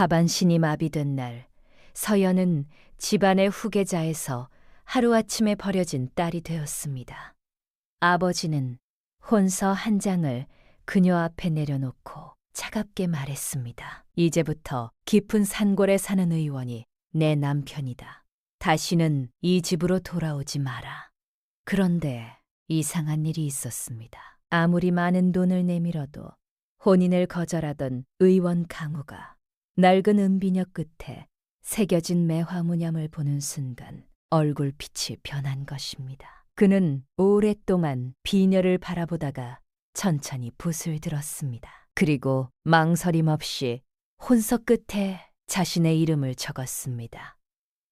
하반신이 마비된 날, 서연은 집안의 후계자에서 하루아침에 버려진 딸이 되었습니다. 아버지는 혼서 한 장을 그녀 앞에 내려놓고 차갑게 말했습니다. 이제부터 깊은 산골에 사는 의원이 내 남편이다. 다시는 이 집으로 돌아오지 마라. 그런데 이상한 일이 있었습니다. 아무리 많은 돈을 내밀어도 혼인을 거절하던 의원 강우가 낡은 은비녀 끝에 새겨진 매화문양을 보는 순간 얼굴빛이 변한 것입니다. 그는 오랫동안 비녀를 바라보다가 천천히 붓을 들었습니다. 그리고 망설임 없이 혼서 끝에 자신의 이름을 적었습니다.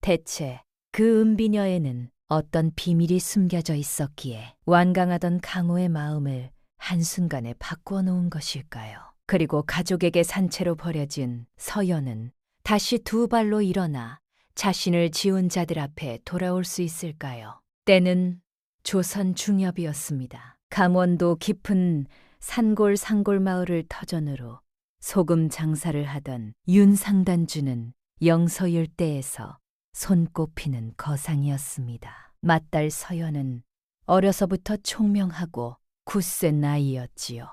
대체 그 은비녀에는 어떤 비밀이 숨겨져 있었기에 완강하던 강호의 마음을 한순간에 바꾸어 놓은 것일까요? 그리고 가족에게 산채로 버려진 서연은 다시 두 발로 일어나 자신을 지운 자들 앞에 돌아올 수 있을까요? 때는 조선 중엽이었습니다. 강원도 깊은 산골 마을을 터전으로 소금 장사를 하던 윤상단주는 영서 일대에서 손꼽히는 거상이었습니다. 맏딸 서연은 어려서부터 총명하고 굳센 아이였지요.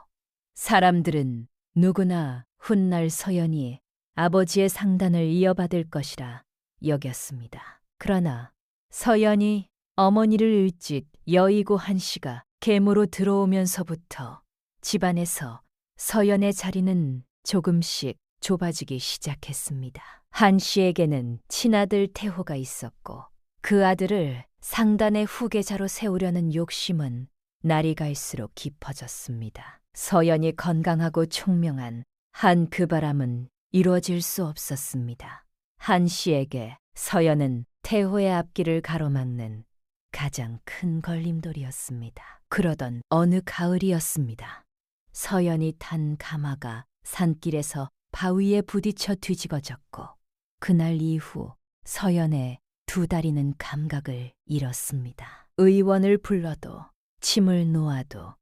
사람들은 누구나 훗날 서연이 아버지의 상단을 이어받을 것이라 여겼습니다. 그러나 서연이 어머니를 일짓 여의고 한씨가 계모로 들어오면서부터 집안에서 서연의 자리는 조금씩 좁아지기 시작했습니다. 한씨에게는 친아들 태호가 있었고 그 아들을 상단의 후계자로 세우려는 욕심은 날이 갈수록 깊어졌습니다. 서연이 건강하고 총명한 한 그 바람은 이루어질 수 없었습니다. 한씨에게 서연은 태호의 앞길을 가로막는 가장 큰 걸림돌이었습니다. 그러던 어느 가을이었습니다. 서연이 탄 가마가 산길에서 바위에 부딪혀 뒤집어졌고 그날 이후 서연의 두 다리는 감각을 잃었습니다. 의원을 불러도 침을 놓아도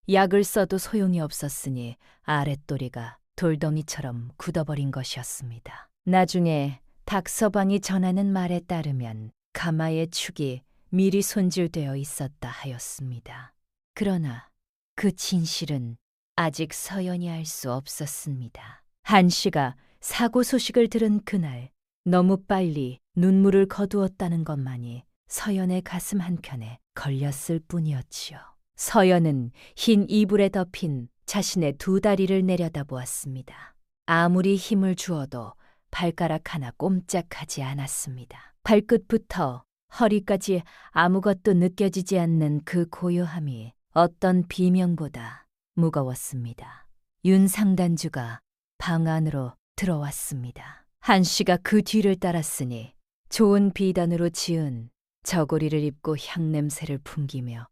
약을 써도 소용이 없었으니 아랫도리가 돌덩이처럼 굳어버린 것이었습니다. 나중에 닥서방이 전하는 말에 따르면 가마의 축이 미리 손질되어 있었다 하였습니다. 그러나 그 진실은 아직 서연이 알 수 없었습니다. 한씨가 사고 소식을 들은 그날 너무 빨리 눈물을 거두었다는 것만이 서연의 가슴 한켠에 걸렸을 뿐이었지요. 서연은 흰 이불에 덮인 자신의 두 다리를 내려다보았습니다. 아무리 힘을 주어도 발가락 하나 꼼짝하지 않았습니다. 발끝부터 허리까지 아무것도 느껴지지 않는 그 고요함이 어떤 비명보다 무거웠습니다. 윤상단주가 방 안으로 들어왔습니다. 한씨가 그 뒤를 따랐으니 좋은 비단으로 지은 저고리를 입고 향냄새를 풍기며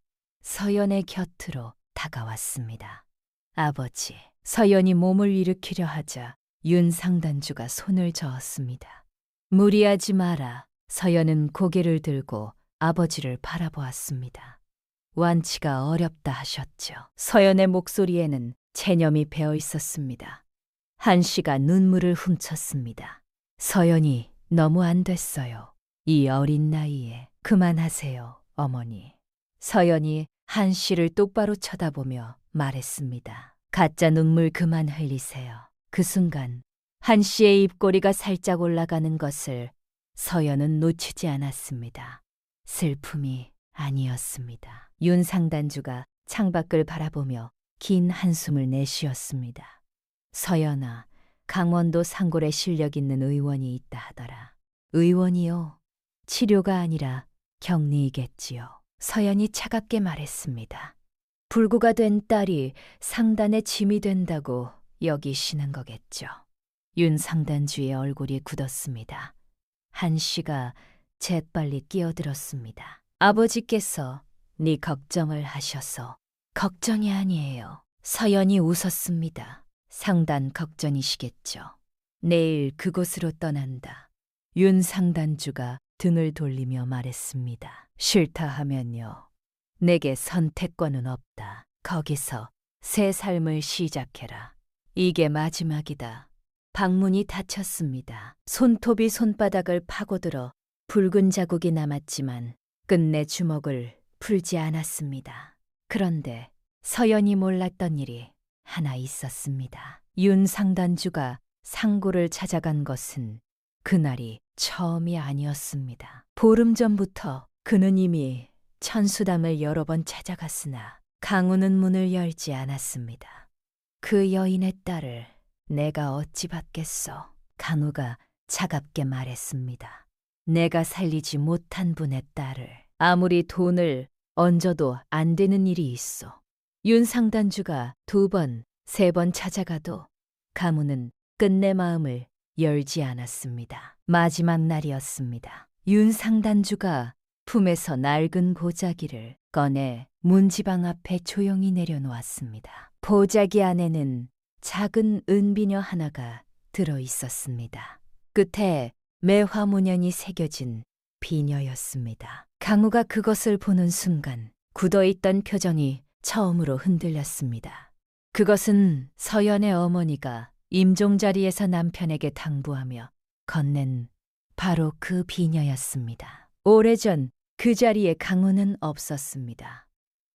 서연의 곁으로 다가왔습니다. 아버지, 서연이 몸을 일으키려 하자 윤상단주가 손을 저었습니다. 무리하지 마라. 서연은 고개를 들고 아버지를 바라보았습니다. 완치가 어렵다 하셨죠. 서연의 목소리에는 체념이 배어 있었습니다. 한씨가 눈물을 훔쳤습니다. 서연이 너무 안 됐어요. 이 어린 나이에 그만하세요, 어머니. 서연이 한씨를 똑바로 쳐다보며 말했습니다. 가짜 눈물 그만 흘리세요. 그 순간 한씨의 입꼬리가 살짝 올라가는 것을 서연은 놓치지 않았습니다. 슬픔이 아니었습니다. 윤상단주가 창밖을 바라보며 긴 한숨을 내쉬었습니다. 서연아, 강원도 상골에 실력 있는 의원이 있다 하더라. 의원이요? 치료가 아니라 격리이겠지요. 서연이 차갑게 말했습니다. 불구가 된 딸이 상단의 짐이 된다고 여기시는 거겠죠. 윤상단주의 얼굴이 굳었습니다. 한씨가 재빨리 끼어들었습니다. 아버지께서 네 걱정을 하셔서. 걱정이 아니에요. 서연이 웃었습니다. 상단 걱정이시겠죠. 내일 그곳으로 떠난다. 윤상단주가 등을 돌리며 말했습니다. 싫다 하면요. 내게 선택권은 없다. 거기서 새 삶을 시작해라. 이게 마지막이다. 방문이 닫혔습니다. 손톱이 손바닥을 파고들어 붉은 자국이 남았지만 끝내 주먹을 풀지 않았습니다. 그런데 서연이 몰랐던 일이 하나 있었습니다. 윤 상단주가 상고를 찾아간 것은 그날이 처음이 아니었습니다. 보름 전부터 그는 이미 천수당을 여러 번 찾아갔으나 강우는 문을 열지 않았습니다. 그 여인의 딸을 내가 어찌 받겠소? 강우가 차갑게 말했습니다. 내가 살리지 못한 분의 딸을 아무리 돈을 얹어도 안 되는 일이 있어. 윤 상단주가 2번, 3번 찾아가도 가무는 끝내 마음을 열지 않았습니다. 마지막 날이었습니다. 윤 상단주가 품에서 낡은 보자기를 꺼내 문지방 앞에 조용히 내려놓았습니다. 보자기 안에는 작은 은비녀 하나가 들어 있었습니다. 끝에 매화 문양이 새겨진 비녀였습니다. 강우가 그것을 보는 순간 굳어있던 표정이 처음으로 흔들렸습니다. 그것은 서연의 어머니가 임종 자리에서 남편에게 당부하며 건넨 바로 그 비녀였습니다. 오래전 그 자리에 강우는 없었습니다.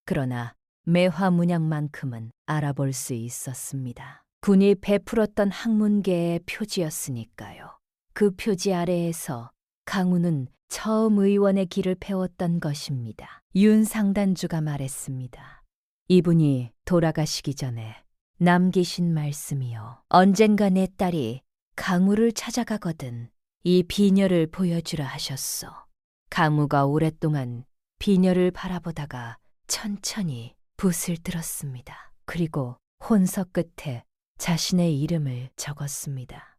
그러나 매화 문양만큼은 알아볼 수 있었습니다. 군이 베풀었던 학문계의 표지였으니까요. 그 표지 아래에서 강우는 처음 의원의 길을 배웠던 것입니다. 윤 상단주가 말했습니다. 이분이 돌아가시기 전에 남기신 말씀이요. 언젠가 내 딸이 강우를 찾아가거든 이 비녀를 보여주라 하셨소. 강우가 오랫동안 비녀를 바라보다가 천천히 붓을 들었습니다. 그리고 혼서 끝에 자신의 이름을 적었습니다.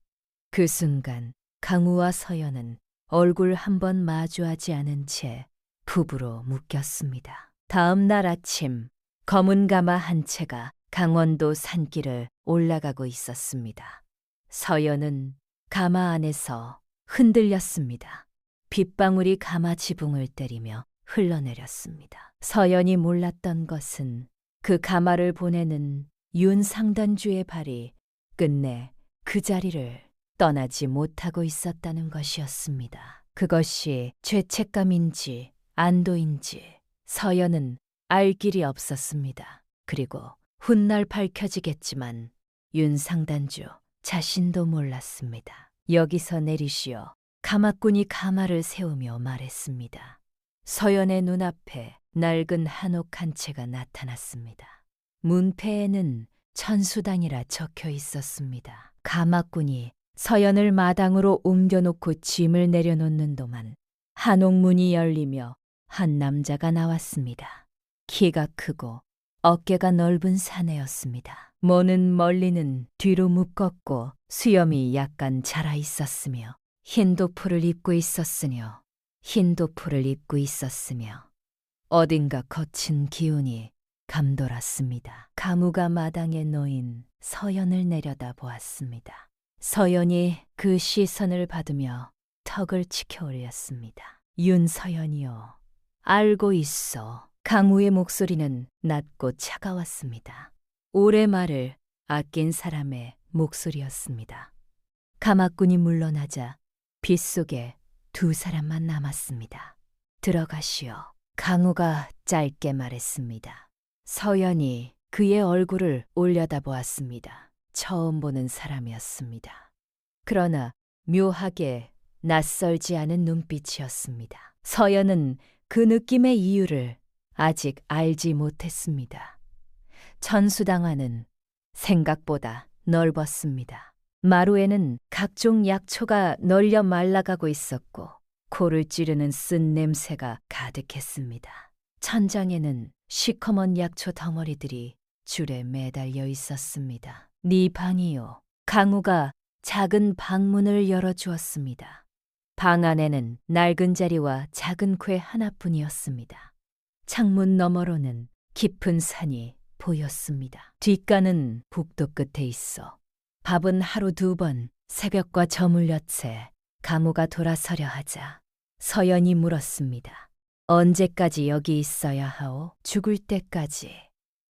그 순간 강우와 서연은 얼굴 한번 마주하지 않은 채 부부로 묶였습니다. 다음 날 아침 검은 가마 한 채가 강원도 산길을 올라가고 있었습니다. 서연은 가마 안에서 흔들렸습니다. 빗방울이 가마 지붕을 때리며 흘러내렸습니다. 서연이 몰랐던 것은 그 가마를 보내는 윤 상단주의 발이 끝내 그 자리를 떠나지 못하고 있었다는 것이었습니다. 그것이 죄책감인지 안도인지 서연은 알 길이 없었습니다. 그리고 훗날 밝혀지겠지만 윤 상단주 자신도 몰랐습니다. 여기서 내리시어. 가마꾼이 가마를 세우며 말했습니다. 서연의 눈앞에 낡은 한옥 한 채가 나타났습니다. 문패에는 천수당이라 적혀 있었습니다. 가마꾼이 서연을 마당으로 옮겨놓고 짐을 내려놓는 동안 한옥문이 열리며 한 남자가 나왔습니다. 키가 크고 어깨가 넓은 사내였습니다. 모는 멀리는 뒤로 묶었고 수염이 약간 자라 있었으며 흰 도포를 입고 있었으며 어딘가 거친 기운이 감돌았습니다. 가무가 마당에 놓인 서연을 내려다 보았습니다. 서연이 그 시선을 받으며 턱을 치켜 올렸습니다. 윤서연이요. 알고 있어. 강우의 목소리는 낮고 차가웠습니다. 오래 말을 아낀 사람의 목소리였습니다. 가마꾼이 물러나자 빗속에 2 사람만 남았습니다. 들어가시오. 강우가 짧게 말했습니다. 서연이 그의 얼굴을 올려다보았습니다. 처음 보는 사람이었습니다. 그러나 묘하게 낯설지 않은 눈빛이었습니다. 서연은 그 느낌의 이유를 아직 알지 못했습니다. 천수당 안은 생각보다 넓었습니다. 마루에는 각종 약초가 널려 말라가고 있었고 코를 찌르는 쓴 냄새가 가득했습니다. 천장에는 시커먼 약초 덩어리들이 줄에 매달려 있었습니다. 네 방이요. 강우가 작은 방문을 열어주었습니다. 방 안에는 낡은 자리와 작은 궤 하나뿐이었습니다. 창문 너머로는 깊은 산이 보였습니다. 뒷간은 북도 끝에 있어 밥은 하루 2번 새벽과 저물려 채 가무가 돌아서려 하자 서연이 물었습니다. 언제까지 여기 있어야 하오? 죽을 때까지.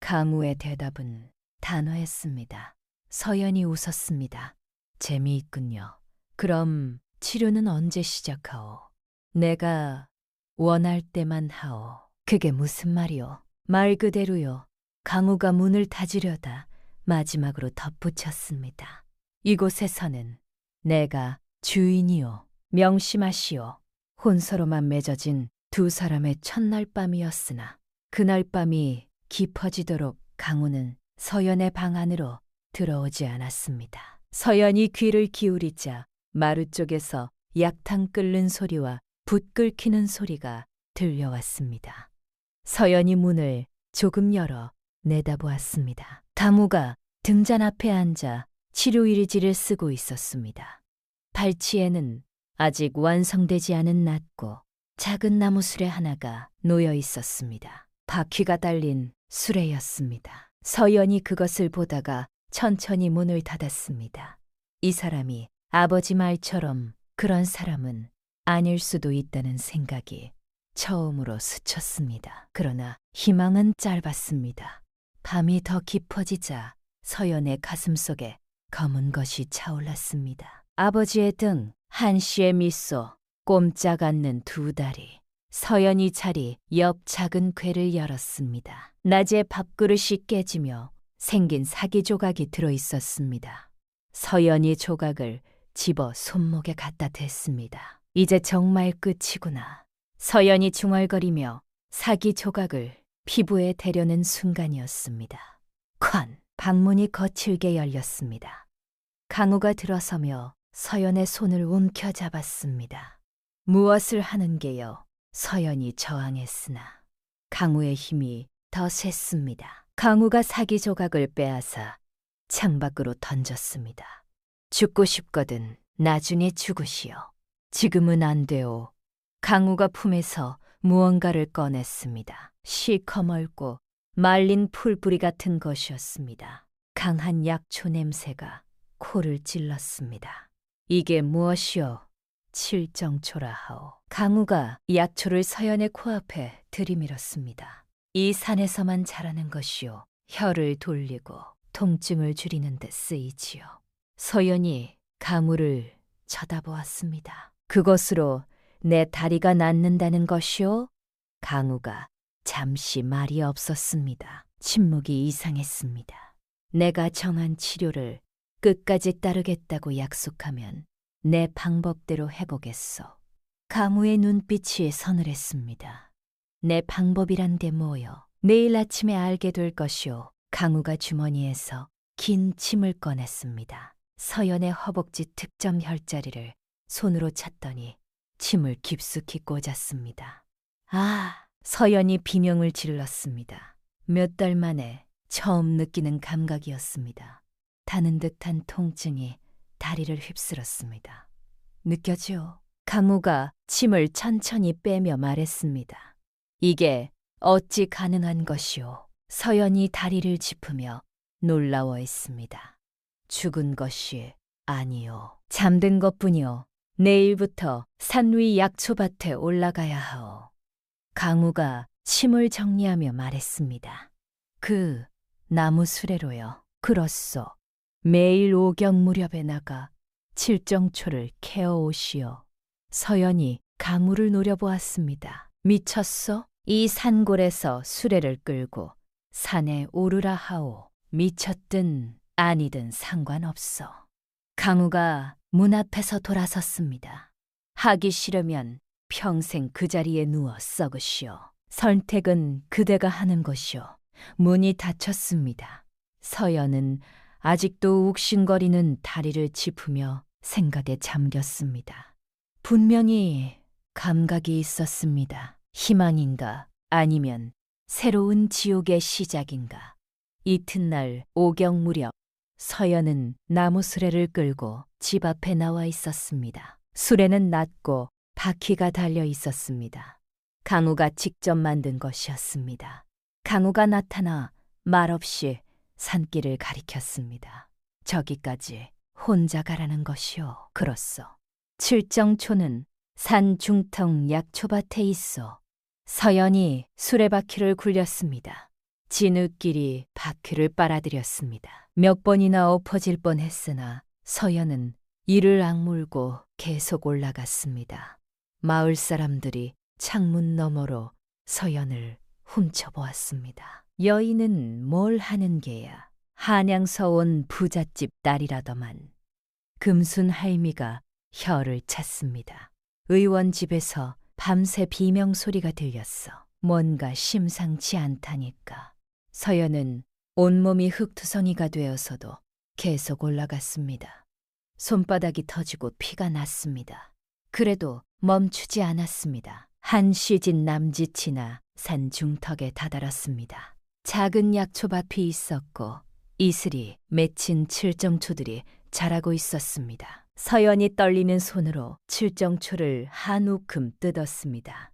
가무의 대답은 단호했습니다. 서연이 웃었습니다. 재미있군요. 그럼 치료는 언제 시작하오? 내가 원할 때만 하오. 그게 무슨 말이오? 말 그대로요. 강우가 문을 닫으려다 마지막으로 덧붙였습니다. 이곳에서는 내가 주인이요. 명심하시오. 혼서로만 맺어진 두 사람의 첫날 밤이었으나 그날 밤이 깊어지도록 강우는 서연의 방 안으로 들어오지 않았습니다. 서연이 귀를 기울이자 마루 쪽에서 약탕 끓는 소리와 붓 끓기는 소리가 들려왔습니다. 서연이 문을 조금 열어 내다보았습니다. 다무가 등잔 앞에 앉아 치료일지를 쓰고 있었습니다. 발치에는 아직 완성되지 않은 낫고 작은 나무 수레 하나가 놓여 있었습니다. 바퀴가 달린 수레였습니다. 서연이 그것을 보다가 천천히 문을 닫았습니다. 이 사람이 아버지 말처럼 그런 사람은 아닐 수도 있다는 생각이 처음으로 스쳤습니다. 그러나 희망은 짧았습니다. 밤이 더 깊어지자 서연의 가슴속에 검은 것이 차올랐습니다. 아버지의 등, 한시의 미소, 꼼짝 않는 두 다리. 서연이 자리 옆 작은 궤를 열었습니다. 낮에 밥그릇이 깨지며 생긴 사기 조각이 들어있었습니다. 서연이 조각을 집어 손목에 갖다 댔습니다. 이제 정말 끝이구나. 서연이 중얼거리며 사기 조각을 피부에 대려는 순간이었습니다. 쾅! 방문이 거칠게 열렸습니다. 강우가 들어서며 서연의 손을 움켜잡았습니다. 무엇을 하는 게요? 서연이 저항했으나 강우의 힘이 더 셌습니다. 강우가 사기 조각을 빼앗아 창밖으로 던졌습니다. 죽고 싶거든 나중에 죽으시오. 지금은 안 돼오. 강우가 품에서 무언가를 꺼냈습니다. 시커멀고 말린 풀뿌리 같은 것이었습니다. 강한 약초 냄새가 코를 찔렀습니다. 이게 무엇이오? 칠정초라 하오. 강우가 약초를 서연의 코앞에 들이밀었습니다. 이 산에서만 자라는 것이오. 혀를 돌리고 통증을 줄이는 데 쓰이지요. 서연이 강우를 쳐다보았습니다. 그것으로 내 다리가 낫는다는 것이오? 강우가 잠시 말이 없었습니다. 침묵이 이상했습니다. 내가 정한 치료를 끝까지 따르겠다고 약속하면 내 방법대로 해보겠소. 강우의 눈빛이 서늘했습니다. 내 방법이란 게 뭐요? 내일 아침에 알게 될 것이오. 강우가 주머니에서 긴 침을 꺼냈습니다. 서연의 허벅지 득점 혈자리를 손으로 찼더니 침을 깊숙이 꽂았습니다. 아! 서연이 비명을 질렀습니다. 몇 달 만에 처음 느끼는 감각이었습니다. 타는 듯한 통증이 다리를 휩쓸었습니다. 느껴지오? 강우가 침을 천천히 빼며 말했습니다. 이게 어찌 가능한 것이오? 서연이 다리를 짚으며 놀라워했습니다. 죽은 것이 아니오. 잠든 것뿐이오. 내일부터 산 위 약초밭에 올라가야 하오. 강우가 침을 정리하며 말했습니다. 그 나무 수레로요. 그렇소. 매일 오경 무렵에 나가 칠정초를 캐어오시오. 서연이 강우를 노려보았습니다. 미쳤소? 이 산골에서 수레를 끌고 산에 오르라 하오. 미쳤든 아니든 상관없어. 강우가 문 앞에서 돌아섰습니다. 하기 싫으면 평생 그 자리에 누워 썩으시오. 선택은 그대가 하는 것이오. 문이 닫혔습니다. 서연은 아직도 욱신거리는 다리를 짚으며 생각에 잠겼습니다. 분명히 감각이 있었습니다. 희망인가 아니면 새로운 지옥의 시작인가. 이튿날 오경 무렵 서연은 나무 수레를 끌고 집 앞에 나와 있었습니다. 수레는 낫고 바퀴가 달려 있었습니다. 강우가 직접 만든 것이었습니다. 강우가 나타나 말없이 산길을 가리켰습니다. 저기까지 혼자 가라는 것이오. 그렇소. 칠정초는 산 중턱 약초밭에 있어. 서연이 수레바퀴를 굴렸습니다. 진흙길이 바퀴를 빨아들였습니다. 몇 번이나 엎어질 뻔했으나 서연은 이를 악물고 계속 올라갔습니다. 마을 사람들이 창문 너머로 서연을 훔쳐보았습니다. 여인은 뭘 하는 게야. 한양서 온 부잣집 딸이라더만. 금순 할미가 혀를 찼습니다. 의원 집에서 밤새 비명 소리가 들렸어. 뭔가 심상치 않다니까. 서연은 온몸이 흙투성이가 되어서도 계속 올라갔습니다. 손바닥이 터지고 피가 났습니다. 그래도 멈추지 않았습니다. 한 시진 남짓이나 산 중턱에 다다랐습니다. 작은 약초밭이 있었고 이슬이 맺힌 칠정초들이 자라고 있었습니다. 서연이 떨리는 손으로 칠정초를 한 움큼 뜯었습니다.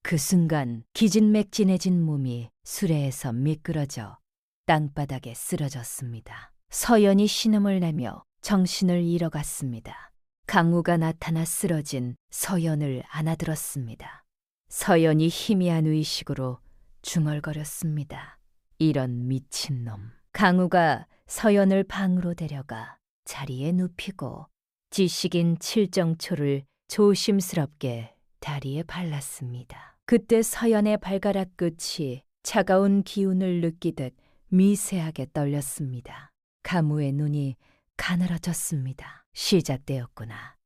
그 순간 기진맥진해진 몸이 수레에서 미끄러져 땅바닥에 쓰러졌습니다. 서연이 신음을 내며 정신을 잃어갔습니다. 강우가 나타나 쓰러진 서연을 안아들었습니다. 서연이 희미한 의식으로 중얼거렸습니다. 이런 미친놈. 강우가 서연을 방으로 데려가 자리에 눕히고 지식인 칠정초를 조심스럽게 다리에 발랐습니다. 그때 서연의 발가락 끝이 차가운 기운을 느끼듯 미세하게 떨렸습니다. 가무의 눈이 가늘어졌습니다. 시작되었구나.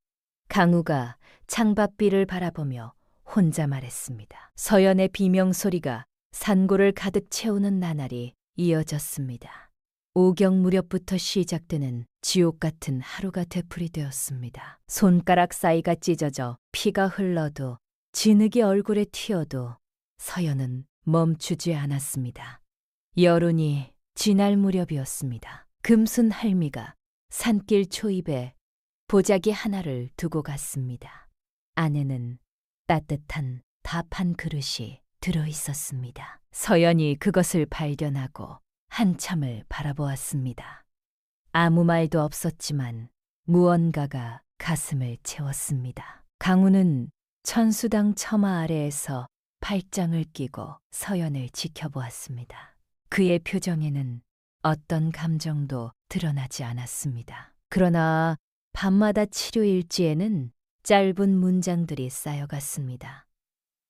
강우가 창밖비를 바라보며 혼자 말했습니다. 서연의 비명소리가 산골을 가득 채우는 나날이 이어졌습니다. 오경 무렵부터 시작되는 지옥 같은 하루가 되풀이되었습니다. 손가락 사이가 찢어져 피가 흘러도 진흙이 얼굴에 튀어도 서연은 멈추지 않았습니다. 여론이 지날 무렵이었습니다. 금순 할미가 산길 초입에 보자기 하나를 두고 갔습니다. 안에는 따뜻한 밥 한 그릇이 들어 있었습니다. 서연이 그것을 발견하고 한참을 바라보았습니다. 아무 말도 없었지만 무언가가 가슴을 채웠습니다. 강우는 천수당 처마 아래에서 팔짱을 끼고 서연을 지켜보았습니다. 그의 표정에는 어떤 감정도 드러나지 않았습니다. 그러나 밤마다 치료 일지에는 짧은 문장들이 쌓여갔습니다.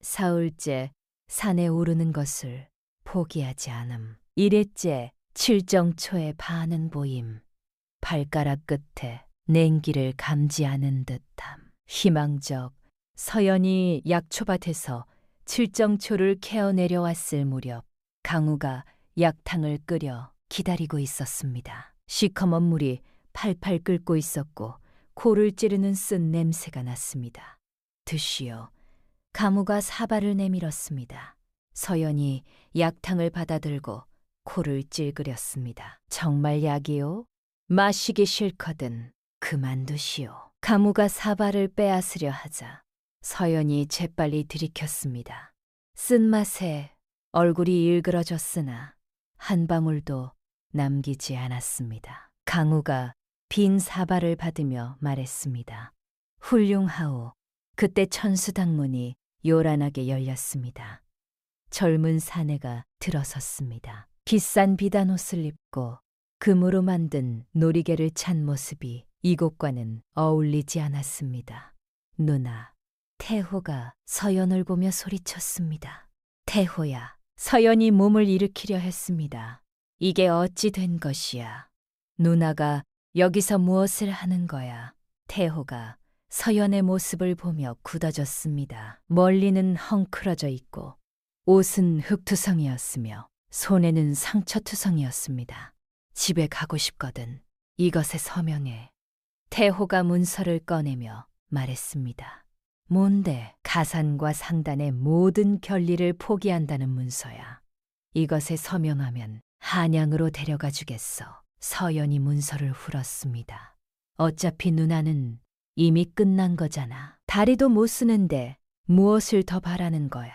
사흘째 산에 오르는 것을 포기하지 않음. 일회째 칠정초에 반은 보임. 발가락 끝에 냉기를 감지하는 듯함. 희망적 서연이 약초밭에서 칠정초를 캐어 내려왔을 무렵 강우가 약탕을 끓여 기다리고 있었습니다. 시커먼 물이 팔팔 끓고 있었고 코를 찌르는 쓴 냄새가 났습니다. 드시오. 가무가 사발을 내밀었습니다. 서연이 약탕을 받아들고 코를 찔그렸습니다. 정말 약이요? 마시기 싫거든 그만두시오. 가무가 사발을 빼앗으려 하자 서연이 재빨리 들이켰습니다. 쓴맛에 얼굴이 일그러졌으나 한 방울도 남기지 않았습니다. 강우가 빈 사발을 받으며 말했습니다. 훌륭하오. 그때 천수당문이 요란하게 열렸습니다. 젊은 사내가 들어섰습니다. 비싼 비단옷을 입고 금으로 만든 놀이개를 찬 모습이 이곳과는 어울리지 않았습니다. 누나, 태호가 서연을 보며 소리쳤습니다. 태호야. 서연이 몸을 일으키려 했습니다. 이게 어찌 된 것이야. 누나가 여기서 무엇을 하는 거야. 태호가 서연의 모습을 보며 굳어졌습니다. 멀리는 헝클어져 있고 옷은 흙투성이었으며 손에는 상처투성이었습니다. 집에 가고 싶거든. 이것에 서명해. 태호가 문서를 꺼내며 말했습니다. 뭔데? 가산과 상단의 모든 결리를 포기한다는 문서야. 이것에 서명하면 한양으로 데려가 주겠어. 서연이 문서를 풀었습니다. 어차피 누나는 이미 끝난 거잖아. 다리도 못 쓰는데 무엇을 더 바라는 거야.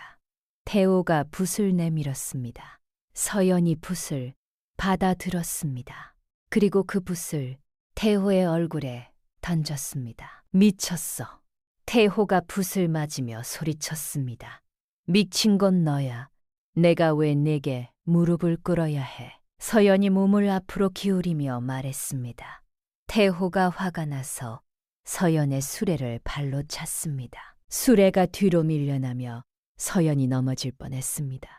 태호가 붓을 내밀었습니다. 서연이 붓을 받아들었습니다. 그리고 그 붓을 태호의 얼굴에 던졌습니다. 미쳤어. 태호가 붓을 맞으며 소리쳤습니다. 미친 건 너야. 내가 왜 내게 무릎을 꿇어야 해. 서연이 몸을 앞으로 기울이며 말했습니다. 태호가 화가 나서 서연의 수레를 발로 찼습니다. 수레가 뒤로 밀려나며 서연이 넘어질 뻔했습니다.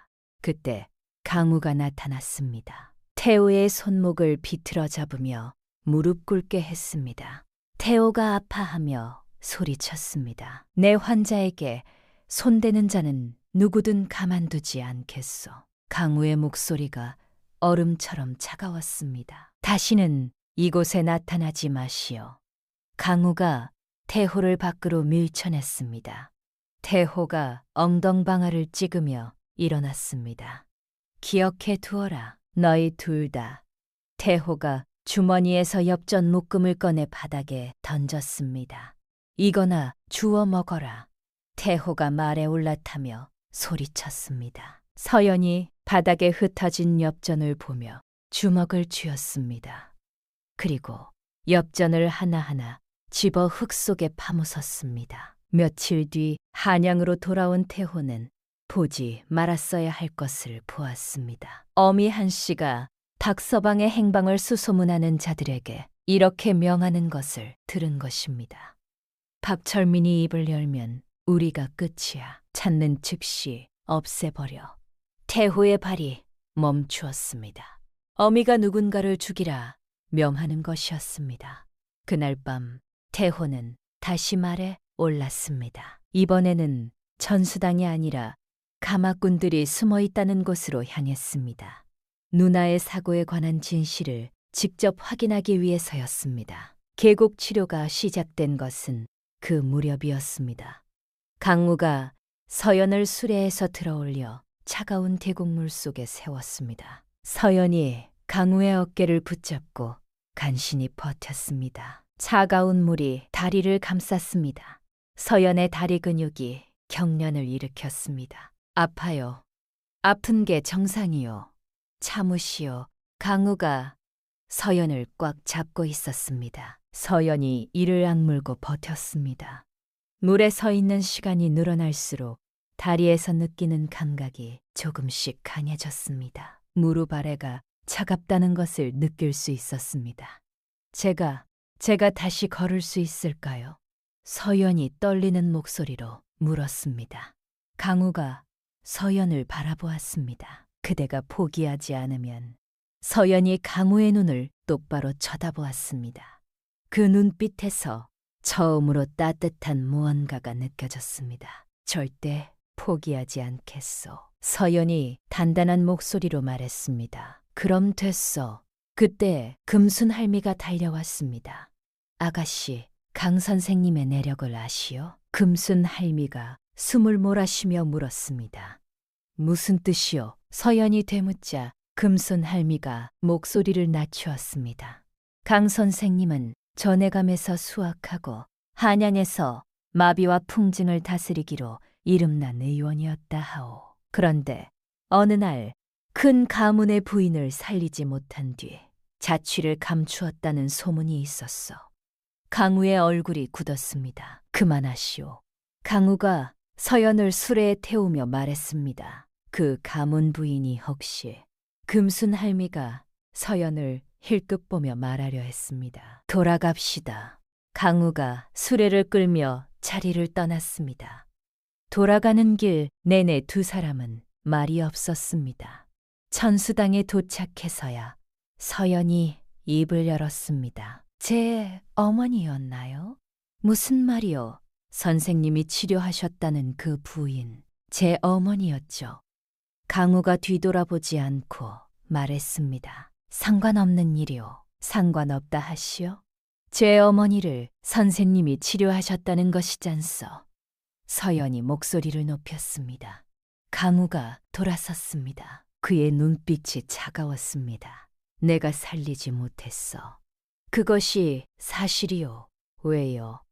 그때 강우가 나타났습니다. 태호의 손목을 비틀어 잡으며 무릎 꿇게 했습니다. 태호가 아파하며 소리쳤습니다. 내 환자에게 손대는 자는 누구든 가만두지 않겠소. 강우의 목소리가 얼음처럼 차가웠습니다. 다시는 이곳에 나타나지 마시오. 강우가 태호를 밖으로 밀쳐냈습니다. 태호가 엉덩방아를 찍으며 일어났습니다. 기억해 두어라. 너희 둘 다. 태호가 주머니에서 엽전 묶음을 꺼내 바닥에 던졌습니다. 이거나 주워 먹어라. 태호가 말에 올라타며 소리쳤습니다. 서연이 바닥에 흩어진 엽전을 보며 주먹을 쥐었습니다. 그리고 엽전을 하나하나 집어 흙 속에 파묻었습니다. 며칠 뒤 한양으로 돌아온 태호는 보지 말았어야 할 것을 보았습니다. 어미 한 씨가 닥서방의 행방을 수소문하는 자들에게 이렇게 명하는 것을 들은 것입니다. 박철민이 입을 열면 우리가 끝이야. 찾는 즉시 없애버려. 태호의 발이 멈추었습니다. 어미가 누군가를 죽이라 명하는 것이었습니다. 그날 밤 태호는 다시 말에 올랐습니다. 이번에는 전수당이 아니라 가마꾼들이 숨어 있다는 곳으로 향했습니다. 누나의 사고에 관한 진실을 직접 확인하기 위해서였습니다. 계곡 치료가 시작된 것은 그 무렵이었습니다. 강우가 서연을 수레에서 들어올려 차가운 계곡물 속에 세웠습니다. 서연이 강우의 어깨를 붙잡고 간신히 버텼습니다. 차가운 물이 다리를 감쌌습니다. 서연의 다리 근육이 경련을 일으켰습니다. 아파요. 아픈 게 정상이요. 참으시오. 강우가 서연을 꽉 잡고 있었습니다. 서연이 이를 악물고 버텼습니다. 물에 서 있는 시간이 늘어날수록 다리에서 느끼는 감각이 조금씩 강해졌습니다. 무릎 아래가 차갑다는 것을 느낄 수 있었습니다. 제가 다시 걸을 수 있을까요? 서연이 떨리는 목소리로 물었습니다. 강우가 서연을 바라보았습니다. 그대가 포기하지 않으면. 서연이 강우의 눈을 똑바로 쳐다보았습니다. 그 눈빛에서 처음으로 따뜻한 무언가가 느껴졌습니다. 절대 포기하지 않겠소. 서연이 단단한 목소리로 말했습니다. 그럼 됐소. 그때 금순 할미가 달려왔습니다. 아가씨, 강 선생님의 내력을 아시오? 금순 할미가 숨을 몰아쉬며 물었습니다. 무슨 뜻이오? 서연이 되묻자 금순 할미가 목소리를 낮추었습니다. 강 선생님은 전해감에서 수학하고 한양에서 마비와 풍증을 다스리기로 이름난 의원이었다 하오. 그런데 어느 날 큰 가문의 부인을 살리지 못한 뒤 자취를 감추었다는 소문이 있었어. 강우의 얼굴이 굳었습니다. 그만하시오. 강우가 서연을 수레에 태우며 말했습니다. 그 가문 부인이 혹시 금순 할미가 서연을 힐끗 보며 말하려 했습니다. 돌아갑시다. 강우가 수레를 끌며 자리를 떠났습니다. 돌아가는 길 내내 두 사람은 말이 없었습니다. 천수당에 도착해서야 서연이 입을 열었습니다. 제 어머니였나요? 무슨 말이요? 선생님이 치료하셨다는 그 부인, 제 어머니였죠. 강우가 뒤돌아보지 않고 말했습니다. 상관없는 일이요. 상관없다 하시오. 제 어머니를 선생님이 치료하셨다는 것이잖소. 서연이 목소리를 높였습니다. 강우가 돌아섰습니다. 그의 눈빛이 차가웠습니다. 내가 살리지 못했어. 그것이 사실이요. 왜요?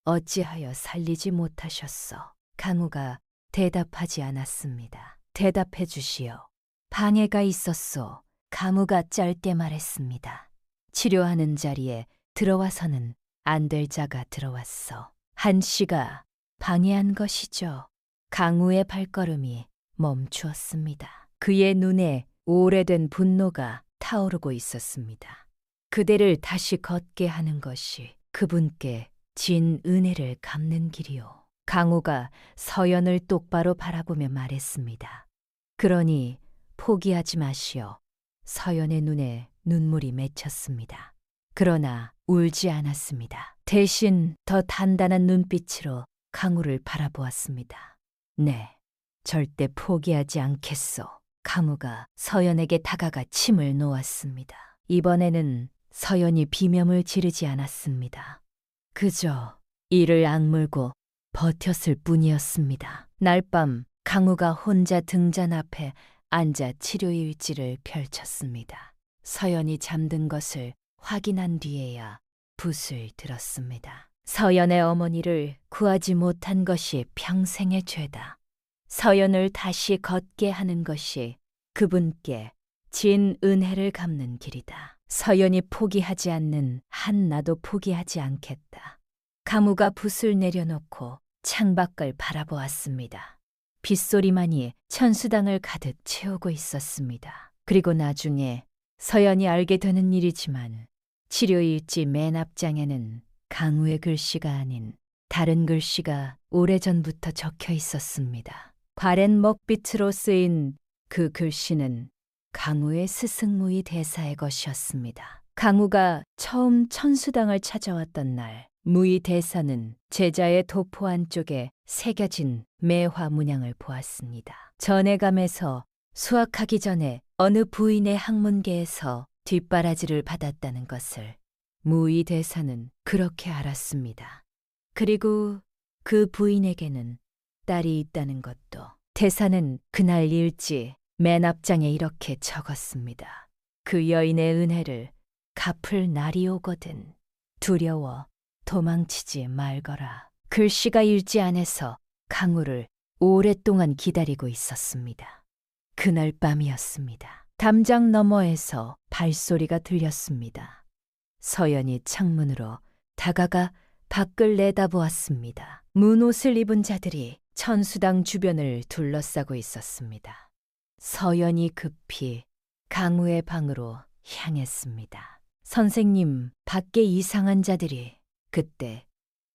어찌하여 살리지 못하셨어? 강우가 대답하지 않았습니다. 대답해 주시오. 방해가 있었소. 강우가 짧게 말했습니다. 치료하는 자리에 들어와서는 안 될 자가 들어왔어. 한 씨가 방해한 것이죠. 강우의 발걸음이 멈추었습니다. 그의 눈에 오래된 분노가 타오르고 있었습니다. 그대를 다시 걷게 하는 것이 그분께 진 은혜를 갚는 길이요. 강우가 서연을 똑바로 바라보며 말했습니다. 그러니 포기하지 마시오. 서연의 눈에 눈물이 맺혔습니다. 그러나 울지 않았습니다. 대신 더 단단한 눈빛으로 강우를 바라보았습니다. 네, 절대 포기하지 않겠소. 강우가 서연에게 다가가 침을 놓았습니다. 이번에는 서연이 비명을 지르지 않았습니다. 그저 이를 악물고 버텼을 뿐이었습니다. 날밤 강우가 혼자 등잔 앞에 앉아 치료일지를 펼쳤습니다. 서연이 잠든 것을 확인한 뒤에야 붓을 들었습니다. 서연의 어머니를 구하지 못한 것이 평생의 죄다. 서연을 다시 걷게 하는 것이 그분께 진 은혜를 갚는 길이다. 서연이 포기하지 않는 한 나도 포기하지 않겠다. 강우가 붓을 내려놓고 창밖을 바라보았습니다. 빗소리만이 천수당을 가득 채우고 있었습니다. 그리고 나중에 서연이 알게 되는 일이지만 치료일지 맨 앞장에는 강우의 글씨가 아닌 다른 글씨가 오래전부터 적혀 있었습니다. 과랜 먹빛으로 쓰인 그 글씨는 강우의 스승무의 대사의 것이었습니다. 강우가 처음 천수당을 찾아왔던 날, 무의 대사는 제자의 도포 안쪽에 새겨진 매화 문양을 보았습니다. 전해감에서 수학하기 전에 어느 부인의 학문계에서 뒷바라지를 받았다는 것을 무의 대사는 그렇게 알았습니다. 그리고 그 부인에게는 딸이 있다는 것도. 대사는 그날 일지 맨 앞장에 이렇게 적었습니다. 그 여인의 은혜를 갚을 날이 오거든 두려워 도망치지 말거라. 글씨가 일지 안에서 강우를 오랫동안 기다리고 있었습니다. 그날 밤이었습니다. 담장 너머에서 발소리가 들렸습니다. 서연이 창문으로 다가가 밖을 내다보았습니다. 문옷을 입은 자들이 천수당 주변을 둘러싸고 있었습니다. 서연이 급히 강우의 방으로 향했습니다. 선생님, 밖에 이상한 자들이. 그때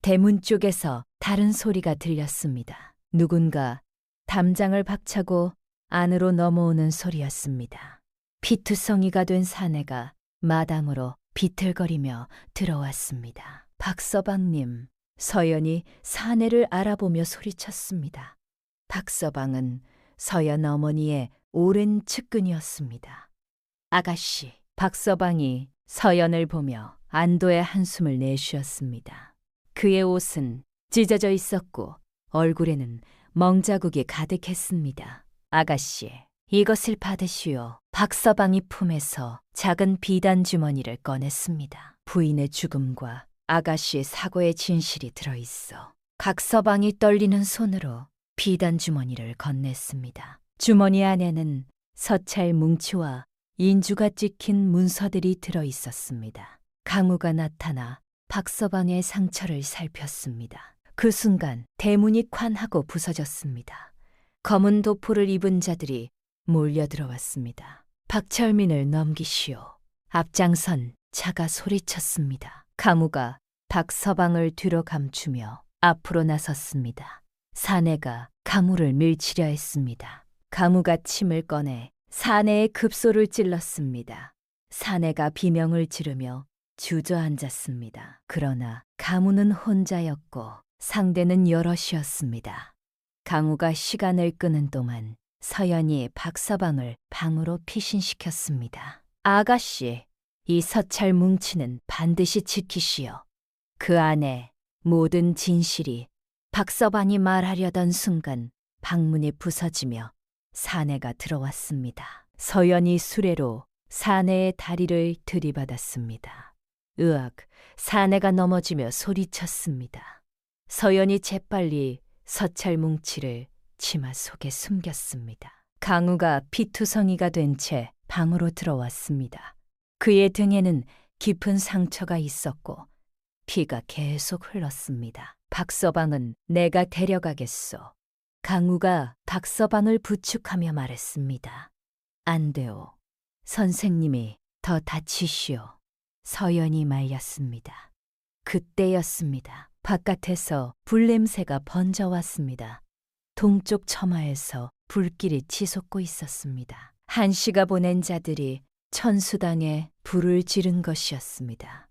대문 쪽에서 다른 소리가 들렸습니다. 누군가 담장을 박차고 안으로 넘어오는 소리였습니다. 피투성이가 된 사내가 마당으로 비틀거리며 들어왔습니다. 박서방님, 서연이 사내를 알아보며 소리쳤습니다. 박서방은 서연 어머니의 오랜 측근이었습니다. 아가씨, 박서방이 서연을 보며 안도의 한숨을 내쉬었습니다. 그의 옷은 찢어져 있었고 얼굴에는 멍자국이 가득했습니다. 아가씨, 이것을 받으시오. 박서방이 품에서 작은 비단 주머니를 꺼냈습니다. 부인의 죽음과 아가씨의 사고의 진실이 들어있어. 각서방이 떨리는 손으로 비단 주머니를 건넸습니다. 주머니 안에는 서찰 뭉치와 인주가 찍힌 문서들이 들어있었습니다. 강우가 나타나 박서방의 상처를 살폈습니다. 그 순간 대문이 쾅하고 부서졌습니다. 검은 도포를 입은 자들이 몰려들어왔습니다. 박철민을 넘기시오. 앞장선 자가 소리쳤습니다. 강우가 박서방을 뒤로 감추며 앞으로 나섰습니다. 사내가 강우를 밀치려 했습니다. 강우가 침을 꺼내 사내의 급소를 찔렀습니다. 사내가 비명을 지르며 주저앉았습니다. 그러나 강우는 혼자였고 상대는 여럿이었습니다. 강우가 시간을 끄는 동안 서연이 박서방을 방으로 피신시켰습니다. 아가씨, 이 서찰 뭉치는 반드시 지키시오. 그 안에 모든 진실이 박서방이 말하려던 순간 방문이 부서지며 사내가 들어왔습니다. 서연이 수레로 사내의 다리를 들이받았습니다. 으악, 사내가 넘어지며 소리쳤습니다. 서연이 재빨리 서찰 뭉치를 치마 속에 숨겼습니다. 강우가 피투성이가 된 채 방으로 들어왔습니다. 그의 등에는 깊은 상처가 있었고 피가 계속 흘렀습니다. 박서방은 내가 데려가겠소. 강우가 박서방을 부축하며 말했습니다. 안 돼요. 선생님이 더 다치시오. 서연이 말렸습니다. 그때였습니다. 바깥에서 불냄새가 번져왔습니다. 동쪽 처마에서 불길이 치솟고 있었습니다. 한시가 보낸 자들이 천수당에 불을 지른 것이었습니다.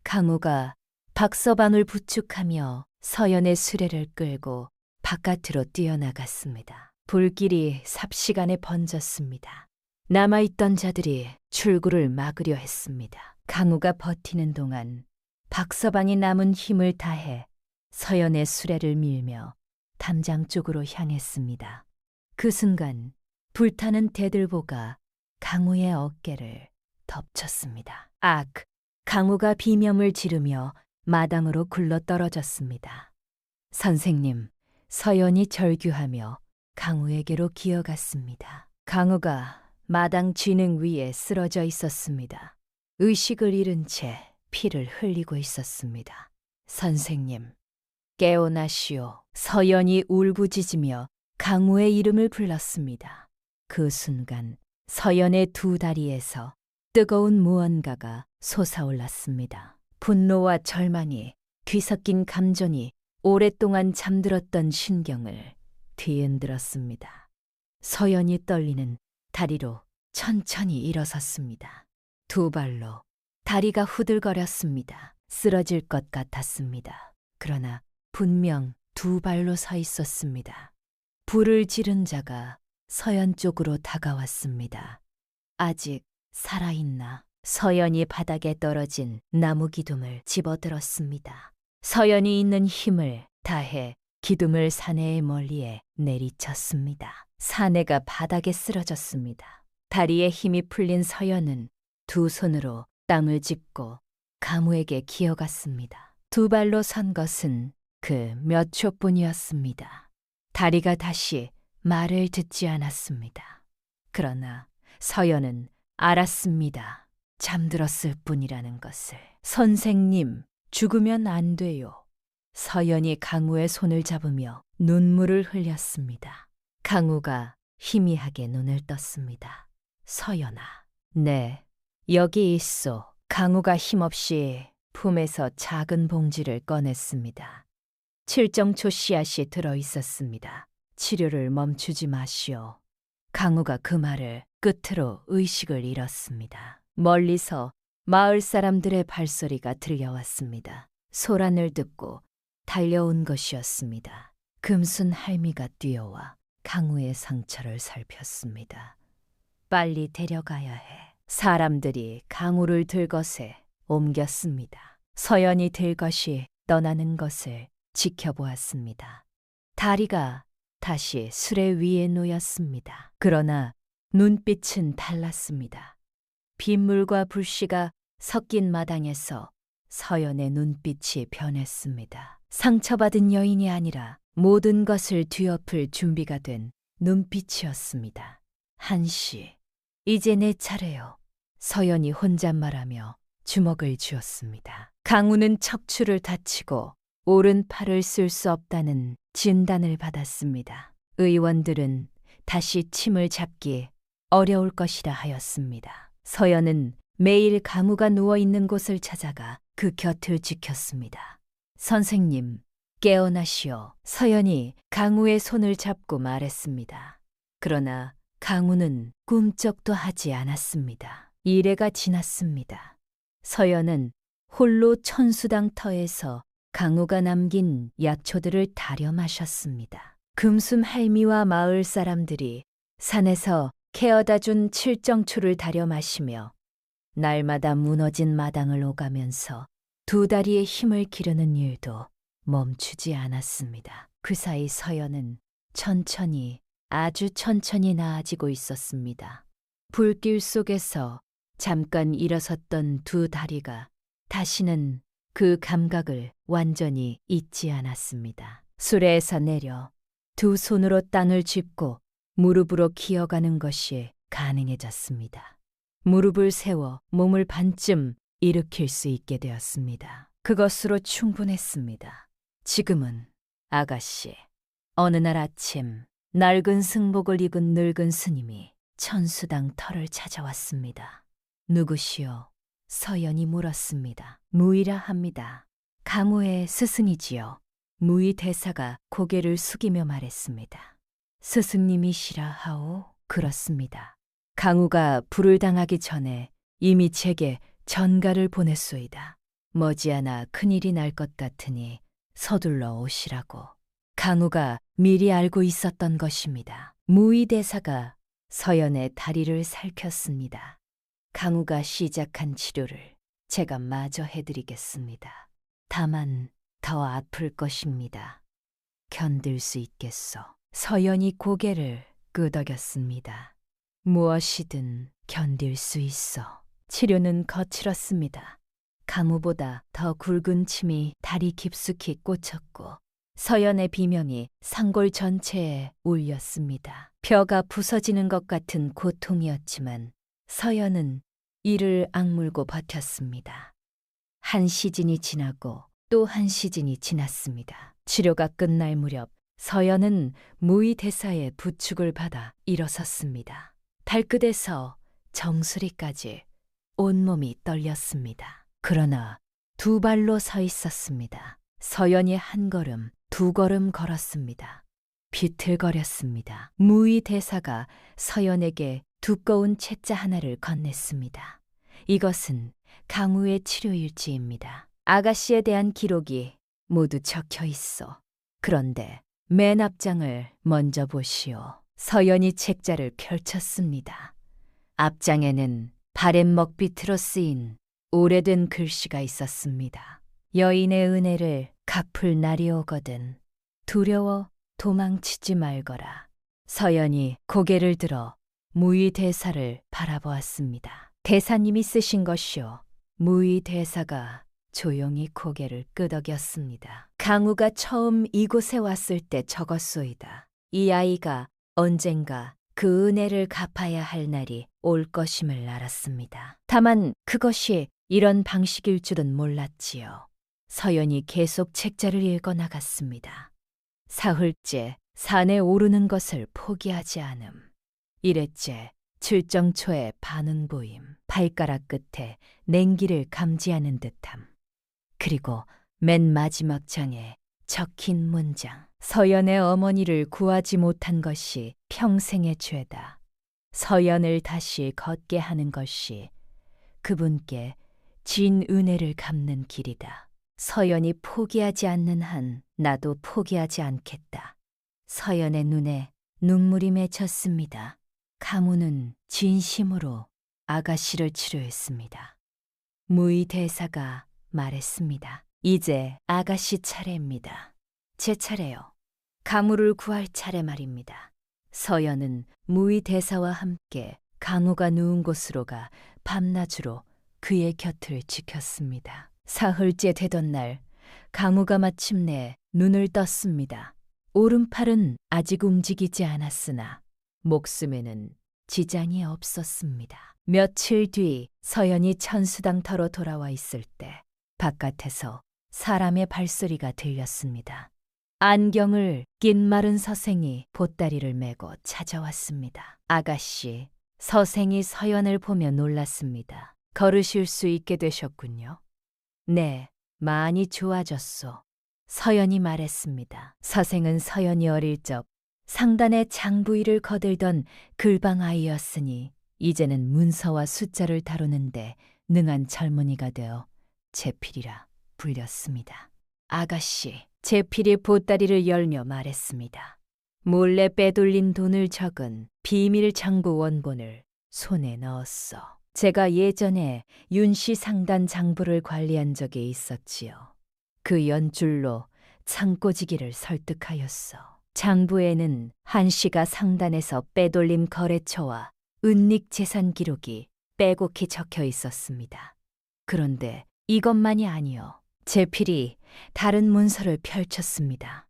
강우가 박서방을 부축하며 서연의 수레를 끌고 바깥으로 뛰어나갔습니다. 불길이 삽시간에 번졌습니다. 남아있던 자들이 출구를 막으려 했습니다. 강우가 버티는 동안 박서방이 남은 힘을 다해 서연의 수레를 밀며 담장 쪽으로 향했습니다. 그 순간 불타는 대들보가 강우의 어깨를 덮쳤습니다. 악! 강우가 비명을 지르며 마당으로 굴러떨어졌습니다. 선생님, 서연이 절규하며 강우에게로 기어갔습니다. 강우가 마당 쥐능 위에 쓰러져 있었습니다. 의식을 잃은 채 피를 흘리고 있었습니다. 선생님, 깨어나시오. 서연이 울부짖으며 강우의 이름을 불렀습니다. 그 순간 서연의 두 다리에서 뜨거운 무언가가 솟아올랐습니다. 분노와 절망이 뒤섞인 감정이 오랫동안 잠들었던 신경을 뒤흔들었습니다. 서연이 떨리는 다리로 천천히 일어섰습니다. 두 발로 다리가 후들거렸습니다. 쓰러질 것 같았습니다. 그러나 분명 두 발로 서 있었습니다. 불을 지른 자가 서연 쪽으로 다가왔습니다. 아직 살아있나? 서연이 바닥에 떨어진 나무 기둥을 집어들었습니다. 서연이 있는 힘을 다해 기둥을 사내의 멀리에 내리쳤습니다. 사내가 바닥에 쓰러졌습니다. 다리에 힘이 풀린 서연은 두 손으로 땅을 짚고 강우에게 기어갔습니다. 두 발로 선 것은 그 몇 초뿐이었습니다. 다리가 다시 말을 듣지 않았습니다. 그러나 서연은 알았습니다. 잠들었을 뿐이라는 것을. 선생님, 죽으면 안 돼요. 서연이 강우의 손을 잡으며 눈물을 흘렸습니다. 강우가 희미하게 눈을 떴습니다. 서연아. 네, 여기 있소. 강우가 힘없이 품에서 작은 봉지를 꺼냈습니다. 칠정초 씨앗이 들어있었습니다. 치료를 멈추지 마시오. 강우가 그 말을 끝으로 의식을 잃었습니다. 멀리서 마을 사람들의 발소리가 들려왔습니다. 소란을 듣고 달려온 것이었습니다. 금순 할미가 뛰어와 강우의 상처를 살폈습니다. 빨리 데려가야 해. 사람들이 강우를 들것에 옮겼습니다. 서연이 들것이 떠나는 것을 지켜보았습니다. 다리가 다시 수레 위에 놓였습니다. 그러나 눈빛은 달랐습니다. 빗물과 불씨가 섞인 마당에서 서연의 눈빛이 변했습니다. 상처받은 여인이 아니라 모든 것을 뒤엎을 준비가 된 눈빛이었습니다. 한시, 이제 내 차례요. 서연이 혼잣말하며 주먹을 쥐었습니다. 강우는 척추를 다치고 오른팔을 쓸 수 없다는 진단을 받았습니다. 의원들은 다시 침을 잡기 어려울 것이라 하였습니다. 서연은 매일 강우가 누워있는 곳을 찾아가 그 곁을 지켰습니다. 선생님, 깨어나시오. 서연이 강우의 손을 잡고 말했습니다. 그러나 강우는 꿈쩍도 하지 않았습니다. 이래가 지났습니다. 서연은 홀로 천수당 터에서 강우가 남긴 약초들을 다려 마셨습니다. 금숨 할미와 마을 사람들이 산에서 캐어다 준 칠정초를 다려 마시며 날마다 무너진 마당을 오가면서 두 다리의 힘을 기르는 일도 멈추지 않았습니다. 그 사이 서연은 천천히, 아주 천천히 나아지고 있었습니다. 불길 속에서 잠깐 일어섰던 두 다리가 다시는 그 감각을 완전히 잊지 않았습니다. 수레에서 내려 두 손으로 땅을 짚고 무릎으로 기어가는 것이 가능해졌습니다. 무릎을 세워 몸을 반쯤 일으킬 수 있게 되었습니다. 그것으로 충분했습니다. 지금은 아가씨, 어느 날 아침 낡은 승복을 입은 늙은 스님이 천수당 터를 찾아왔습니다. 누구시오? 서연이 물었습니다. 무의라 합니다. 강우의 스승이지요. 무의 대사가 고개를 숙이며 말했습니다. 스승님이시라 하오? 그렇습니다. 강우가 불을 당하기 전에 이미 제게 전가를 보냈소이다. 머지않아 큰일이 날 것 같으니 서둘러 오시라고. 강우가 미리 알고 있었던 것입니다. 무의 대사가 서연의 다리를 살폈습니다. 강우가 시작한 치료를 제가 마저 해드리겠습니다. 다만 더 아플 것입니다. 견딜 수 있겠소. 서연이 고개를 끄덕였습니다. 무엇이든 견딜 수 있어. 치료는 거칠었습니다. 강우보다 더 굵은 침이 다리 깊숙이 꽂혔고 서연의 비명이 상골 전체에 울렸습니다. 뼈가 부서지는 것 같은 고통이었지만 서연은 이를 악물고 버텼습니다. 한 시즌이 지나고 또 한 시즌이 지났습니다. 치료가 끝날 무렵 서연은 무의 대사의 부축을 받아 일어섰습니다. 발끝에서 정수리까지 온몸이 떨렸습니다. 그러나 두 발로 서 있었습니다. 서연이 한 걸음, 두 걸음 걸었습니다. 비틀거렸습니다. 무의 대사가 서연에게 두꺼운 책자 하나를 건넸습니다. 이것은 강우의 치료일지입니다. 아가씨에 대한 기록이 모두 적혀 있어. 그런데 맨 앞장을 먼저 보시오. 서연이 책자를 펼쳤습니다. 앞장에는 바램 먹빛으로 쓰인 오래된 글씨가 있었습니다. 여인의 은혜를 갚을 날이 오거든 두려워 도망치지 말거라. 서연이 고개를 들어 무의 대사를 바라보았습니다. 대사님이 쓰신 것이오. 무의 대사가 조용히 고개를 끄덕였습니다. 강우가 처음 이곳에 왔을 때 적었소이다. 이 아이가 언젠가 그 은혜를 갚아야 할 날이 올 것임을 알았습니다. 다만 그것이 이런 방식일 줄은 몰랐지요. 서연이 계속 책자를 읽어 나갔습니다. 사흘째 산에 오르는 것을 포기하지 않음. 일회째 출정초에 반응 보임. 발가락 끝에 냉기를 감지하는 듯함. 그리고 맨 마지막 장에 적힌 문장. 서연의 어머니를 구하지 못한 것이 평생의 죄다. 서연을 다시 걷게 하는 것이 그분께 진 은혜를 갚는 길이다. 서연이 포기하지 않는 한 나도 포기하지 않겠다. 서연의 눈에 눈물이 맺혔습니다. 가무는 진심으로 아가씨를 치료했습니다. 무의 대사가 말했습니다. 이제 아가씨 차례입니다. 제 차례요. 가무를 구할 차례 말입니다. 서연은 무의 대사와 함께 강우가 누운 곳으로 가 밤낮으로 그의 곁을 지켰습니다. 사흘째 되던 날 강우가 마침내 눈을 떴습니다. 오른팔은 아직 움직이지 않았으나 목숨에는 지장이 없었습니다. 며칠 뒤 서연이 천수당터로 돌아와 있을 때 바깥에서 사람의 발소리가 들렸습니다. 안경을 낀 마른 서생이 보따리를 메고 찾아왔습니다. 아가씨, 서생이 서연을 보며 놀랐습니다. 걸으실 수 있게 되셨군요. 네, 많이 좋아졌소. 서연이 말했습니다. 서생은 서연이 어릴 적 상단의 장부위를 거들던 글방 아이였으니 이제는 문서와 숫자를 다루는데 능한 젊은이가 되어 제필이라 불렸습니다. 아가씨, 제필이 보따리를 열며 말했습니다. 몰래 빼돌린 돈을 적은 비밀 장부 원본을 손에 넣었어. 제가 예전에 윤씨 상단 장부를 관리한 적이 있었지요. 그 연줄로 창고지기를 설득하였어. 장부에는 한 씨가 상단에서 빼돌림 거래처와 은닉 재산 기록이 빼곡히 적혀 있었습니다. 그런데 이것만이 아니요. 제필이 다른 문서를 펼쳤습니다.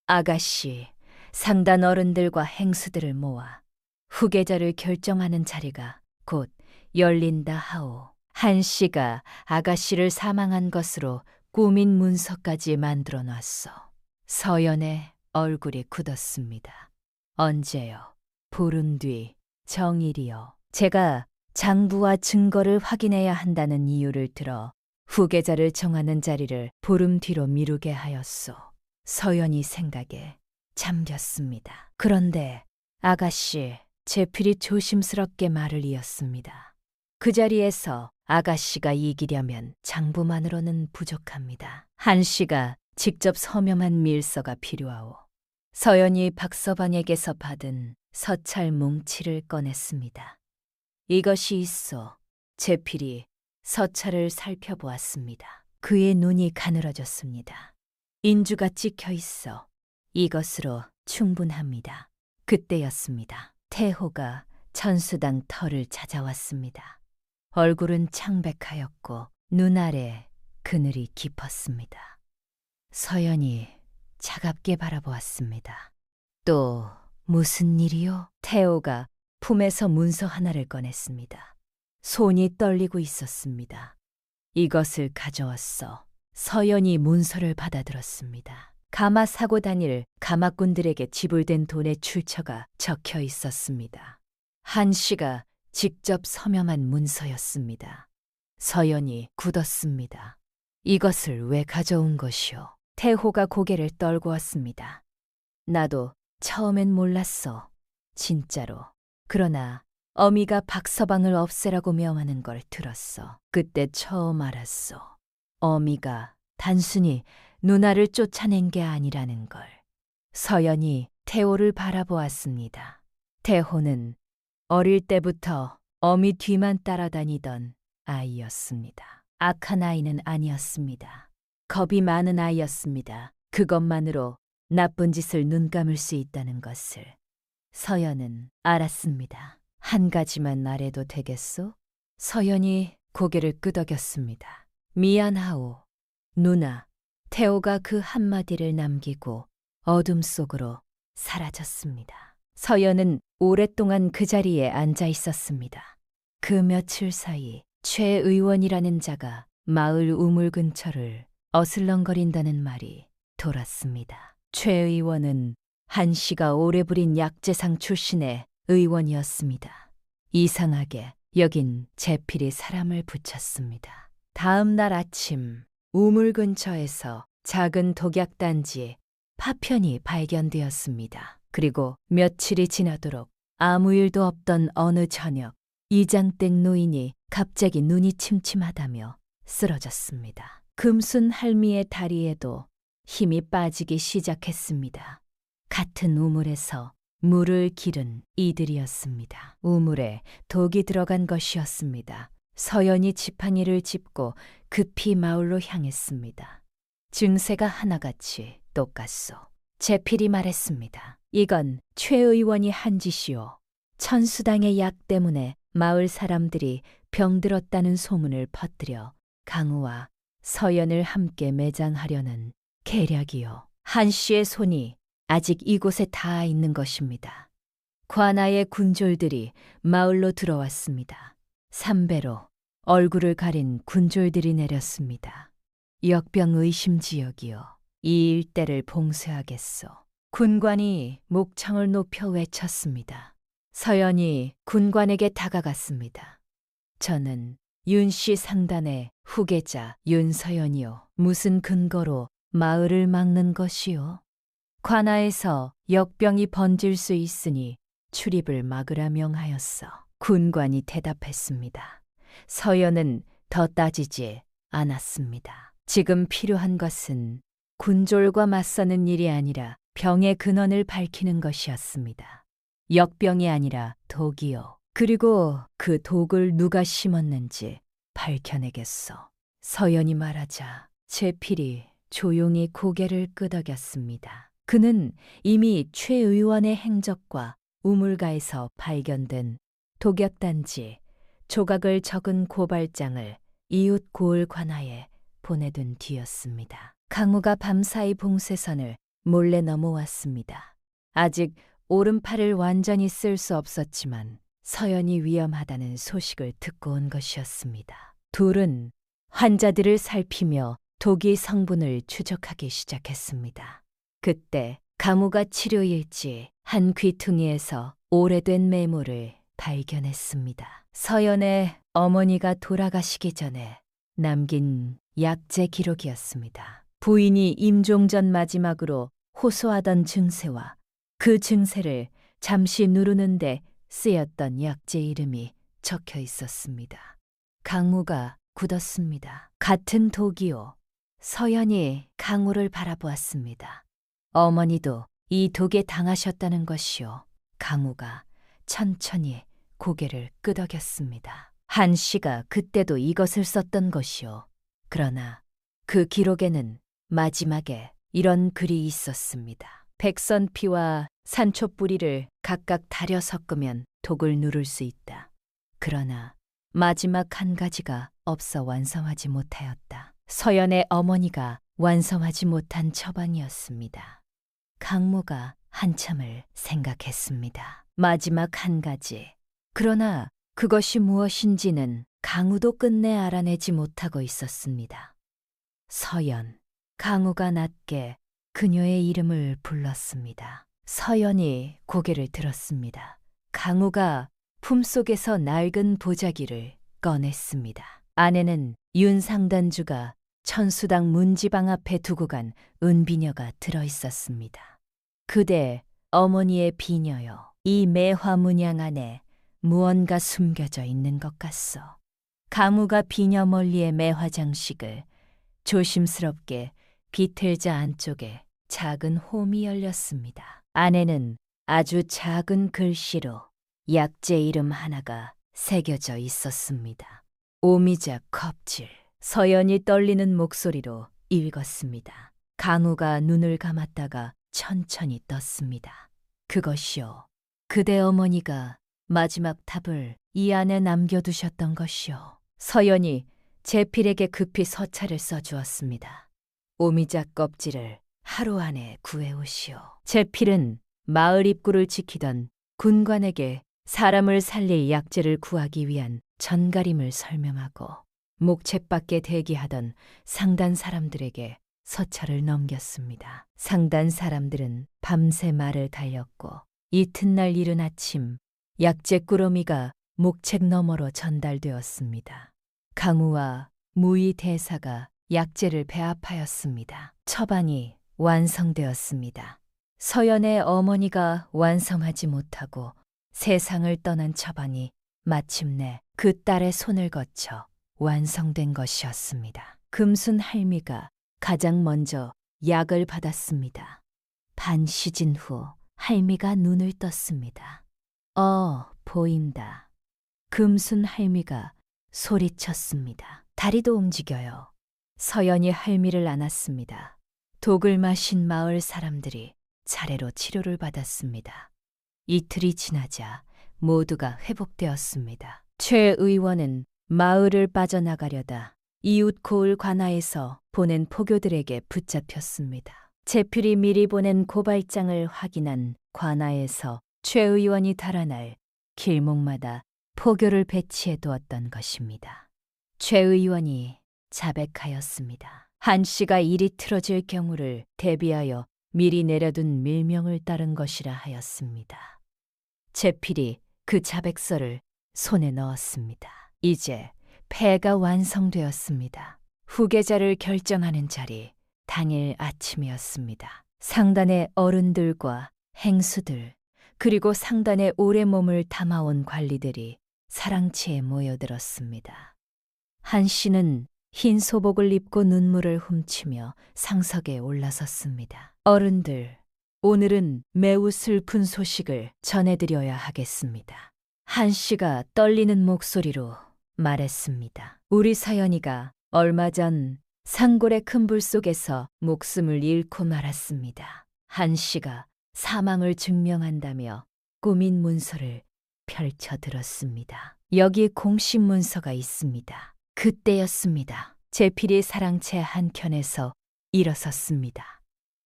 아가씨, 상단 어른들과 행수들을 모아 후계자를 결정하는 자리가 곧 열린다 하오. 한 씨가 아가씨를 사망한 것으로 꾸민 문서까지 만들어 놨어. 서연의 얼굴이 굳었습니다. 언제요? 보름 뒤 정일이요. 제가 장부와 증거를 확인해야 한다는 이유를 들어 후계자를 정하는 자리를 보름 뒤로 미루게 하였소. 서연이 생각에 잠겼습니다. 그런데 아가씨, 제필이 조심스럽게 말을 이었습니다. 그 자리에서 아가씨가 이기려면 장부만으로는 부족합니다. 한씨가 직접 서명한 밀서가 필요하오. 서연이 박서방에게서 받은 서찰 뭉치를 꺼냈습니다. 이것이 있어. 제필이 서찰을 살펴보았습니다. 그의 눈이 가늘어졌습니다. 인주가 찍혀 있어 이것으로 충분합니다. 그때였습니다. 태호가 천수당 터를 찾아왔습니다. 얼굴은 창백하였고 눈 아래 그늘이 깊었습니다. 서연이 차갑게 바라보았습니다. 또 무슨 일이요? 태호가 품에서 문서 하나를 꺼냈습니다. 손이 떨리고 있었습니다. 이것을 가져왔어. 서연이 문서를 받아들었습니다. 가마 사고 다닐 가마꾼들에게 지불된 돈의 출처가 적혀 있었습니다. 한씨가 직접 서명한 문서였습니다. 서연이 굳었습니다. 이것을 왜 가져온 것이오? 태호가 고개를 떨고 왔습니다. 나도 처음엔 몰랐어. 진짜로. 그러나 어미가 박서방을 없애라고 명하는 걸 들었어. 그때 처음 알았어. 어미가 단순히 누나를 쫓아낸 게 아니라는 걸. 서연이 태호를 바라보았습니다. 태호는 어릴 때부터 어미 뒤만 따라다니던 아이였습니다. 악한 아이는 아니었습니다. 겁이 많은 아이였습니다. 그것만으로 나쁜 짓을 눈감을 수 있다는 것을 서연은 알았습니다. 한 가지만 말해도 되겠소? 서연이 고개를 끄덕였습니다. 미안하오. 누나. 태호가 그 한마디를 남기고 어둠 속으로 사라졌습니다. 서연은 오랫동안 그 자리에 앉아 있었습니다. 그 며칠 사이 최 의원이라는 자가 마을 우물 근처를 어슬렁거린다는 말이 돌았습니다. 최 의원은 한씨가 오래 부린 약재상 출신의 의원이었습니다. 이상하게 여긴 제필이 사람을 붙였습니다. 다음 날 아침 우물 근처에서 작은 독약단지 파편이 발견되었습니다. 그리고 며칠이 지나도록 아무 일도 없던 어느 저녁 이장댁 노인이 갑자기 눈이 침침하다며 쓰러졌습니다. 금순 할미의 다리에도 힘이 빠지기 시작했습니다. 같은 우물에서 물을 기른 이들이었습니다. 우물에 독이 들어간 것이었습니다. 서연이 지팡이를 짚고 급히 마을로 향했습니다. 증세가 하나같이 똑같소. 제필이 말했습니다. 이건 최 의원이 한 짓이오. 천수당의 약 때문에 마을 사람들이 병들었다는 소문을 퍼뜨려 강우와 서연을 함께 매장하려는 계략이요. 한씨의 손이 아직 이곳에 닿아 있는 것입니다. 관아의 군졸들이 마을로 들어왔습니다. 삼배로 얼굴을 가린 군졸들이 내렸습니다. 역병 의심 지역이요. 이 일대를 봉쇄하겠소. 군관이 목청을 높여 외쳤습니다. 서연이 군관에게 다가갔습니다. 저는 윤씨 상단의 후계자 윤서연이요. 무슨 근거로 마을을 막는 것이요? 관아에서 역병이 번질 수 있으니 출입을 막으라 명하였어. 군관이 대답했습니다. 서연은 더 따지지 않았습니다. 지금 필요한 것은 군졸과 맞서는 일이 아니라 병의 근원을 밝히는 것이었습니다. 역병이 아니라 독이요. 그리고 그 독을 누가 심었는지 밝혀내겠소. 서연이 말하자 제필이 조용히 고개를 끄덕였습니다. 그는 이미 최 의원의 행적과 우물가에서 발견된 독약단지 조각을 적은 고발장을 이웃 고을 관아에 보내둔 뒤였습니다. 강우가 밤사이 봉쇄선을 몰래 넘어왔습니다. 아직 오른팔을 완전히 쓸 수 없었지만 서연이 위험하다는 소식을 듣고 온 것이었습니다. 둘은 환자들을 살피며 독이 성분을 추적하기 시작했습니다. 그때 강우가 치료일지 한 귀퉁이에서 오래된 메모를 발견했습니다. 서연의 어머니가 돌아가시기 전에 남긴 약재 기록이었습니다. 부인이 임종 전 마지막으로 호소하던 증세와 그 증세를 잠시 누르는데 쓰였던 약재 이름이 적혀 있었습니다. 강우가 굳었습니다. 같은 독이요. 서연이 강우를 바라보았습니다. 어머니도 이 독에 당하셨다는 것이요. 강우가 천천히 고개를 끄덕였습니다. 한 씨가 그때도 이것을 썼던 것이요. 그러나 그 기록에는 마지막에 이런 글이 있었습니다. 백선피와 산초뿌리를 각각 달여 섞으면 독을 누를 수 있다. 그러나 마지막 한 가지가 없어 완성하지 못하였다. 서연의 어머니가 완성하지 못한 처방이었습니다. 강무가 한참을 생각했습니다. 마지막 한 가지. 그러나 그것이 무엇인지는 강우도 끝내 알아내지 못하고 있었습니다. 서연. 강우가 낮게 그녀의 이름을 불렀습니다. 서연이 고개를 들었습니다. 강우가 품속에서 낡은 보자기를 꺼냈습니다. 안에는 윤상단주가 천수당 문지방 앞에 두고 간 은비녀가 들어있었습니다. 그대 어머니의 비녀여, 이 매화 문양 안에 무언가 숨겨져 있는 것 같소. 강우가 비녀 멀리의 매화 장식을 조심스럽게 비틀자 안쪽에 작은 홈이 열렸습니다. 안에는 아주 작은 글씨로 약재 이름 하나가 새겨져 있었습니다. 오미자 컵질. 서연이 떨리는 목소리로 읽었습니다. 강우가 눈을 감았다가 천천히 떴습니다. 그것이요. 그대 어머니가 마지막 답을 이 안에 남겨두셨던 것이요. 서연이 제필에게 급히 서찰을 써주었습니다. 오미자 껍질을 하루 안에 구해오시오. 제필은 마을 입구를 지키던 군관에게 사람을 살릴 약재를 구하기 위한 전가림을 설명하고 목책 밖에 대기하던 상단 사람들에게 서찰을 넘겼습니다. 상단 사람들은 밤새 말을 달렸고 이튿날 이른 아침 약재 꾸러미가 목책 너머로 전달되었습니다. 강우와 무의 대사가 약재를 배합하였습니다. 처방이 완성되었습니다. 서연의 어머니가 완성하지 못하고 세상을 떠난 처방이 마침내 그 딸의 손을 거쳐 완성된 것이었습니다. 금순 할미가 가장 먼저 약을 받았습니다. 반 시즌 후 할미가 눈을 떴습니다. 보인다. 금순 할미가 소리쳤습니다. 다리도 움직여요. 서연이 할미를 안았습니다. 독을 마신 마을 사람들이 차례로 치료를 받았습니다. 이틀이 지나자 모두가 회복되었습니다. 최 의원은 마을을 빠져나가려다 이웃 고을 관아에서 보낸 포교들에게 붙잡혔습니다. 제필이 미리 보낸 고발장을 확인한 관아에서 최 의원이 달아날 길목마다 포교를 배치해 두었던 것입니다. 최 의원이 자백하였습니다. 한 씨가 일이 틀어질 경우를 대비하여 미리 내려둔 밀명을 따른 것이라 하였습니다. 제필이 그 자백서를 손에 넣었습니다. 이제 패가 완성되었습니다. 후계자를 결정하는 자리, 당일 아침이었습니다. 상단의 어른들과 행수들, 그리고 상단에 오래 몸을 담아온 관리들이 사랑치에 모여들었습니다. 한 씨는 흰 소복을 입고 눈물을 훔치며 상석에 올라섰습니다. 어른들, 오늘은 매우 슬픈 소식을 전해드려야 하겠습니다. 한 씨가 떨리는 목소리로 말했습니다. 우리 사연이가 얼마 전 산골의 큰 불 속에서 목숨을 잃고 말았습니다. 한 씨가 사망을 증명한다며 꾸민 문서를 펼쳐 들었습니다. 여기 공식 문서가 있습니다. 그때였습니다. 제필이 사랑채 한켠에서 일어섰습니다.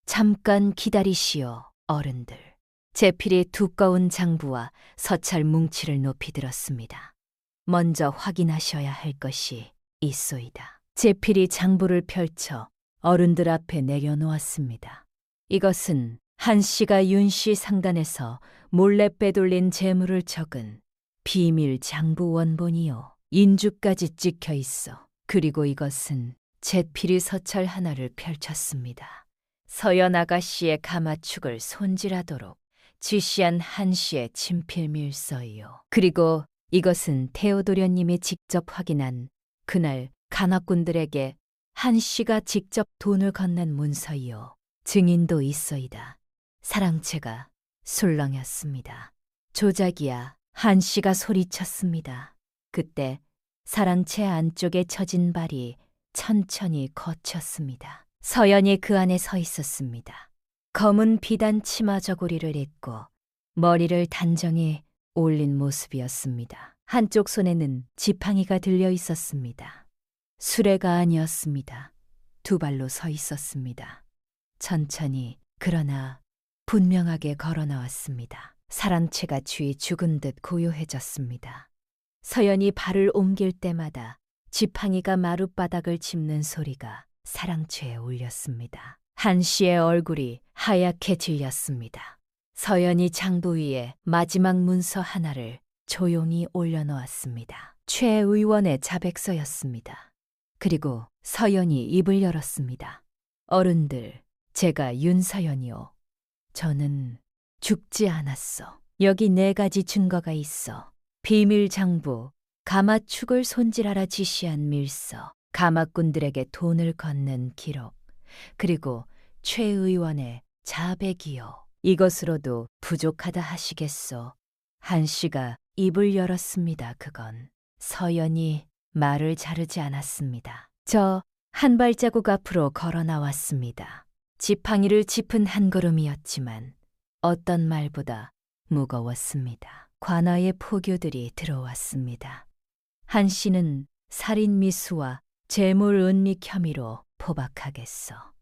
잠깐 기다리시오, 어른들. 제필이 두꺼운 장부와 서찰 뭉치를 높이 들었습니다. 먼저 확인하셔야 할 것이 있소이다. 제필이 장부를 펼쳐 어른들 앞에 내려놓았습니다. 이것은 한 씨가 윤씨 상단에서 몰래 빼돌린 재물을 적은 비밀 장부 원본이요. 인주까지 찍혀 있어. 그리고 이것은 잿피리 서찰 하나를 펼쳤습니다. 서연 아가씨의 가마축을 손질하도록 지시한 한씨의 친필밀서이요. 그리고 이것은 테오도련님이 직접 확인한 그날 간악군들에게 한씨가 직접 돈을 건넨 문서이요. 증인도 있어이다. 사랑채가 술렁였습니다. 조작이야. 한씨가 소리쳤습니다. 그때 사랑채 안쪽에 처진 발이 천천히 거쳤습니다. 서연이 그 안에 서 있었습니다. 검은 비단 치마 저고리를 입고 머리를 단정히 올린 모습이었습니다. 한쪽 손에는 지팡이가 들려 있었습니다. 수레가 아니었습니다. 두 발로 서 있었습니다. 천천히 그러나 분명하게 걸어 나왔습니다. 사랑채가 쥐 죽은 듯 고요해졌습니다. 서연이 발을 옮길 때마다 지팡이가 마룻바닥을 짚는 소리가 사랑채에 울렸습니다. 한씨의 얼굴이 하얗게 질렸습니다. 서연이 장부 위에 마지막 문서 하나를 조용히 올려놓았습니다. 최 의원의 자백서였습니다. 그리고 서연이 입을 열었습니다. 어른들, 제가 윤서연이요. 저는 죽지 않았어. 여기 4가지 증거가 있어. 비밀 장부, 가마축을 손질하라 지시한 밀서, 가마꾼들에게 돈을 건넨 기록, 그리고 최 의원의 자백이요. 이것으로도 부족하다 하시겠소. 한씨가 입을 열었습니다. 그건 서연이 말을 자르지 않았습니다. 저 한 발자국 앞으로 걸어 나왔습니다. 지팡이를 짚은 한 걸음이었지만 어떤 말보다 무거웠습니다. 관아의 포교들이 들어왔습니다. 한씨는 살인 미수와 재물 은닉 혐의로 포박하겠어.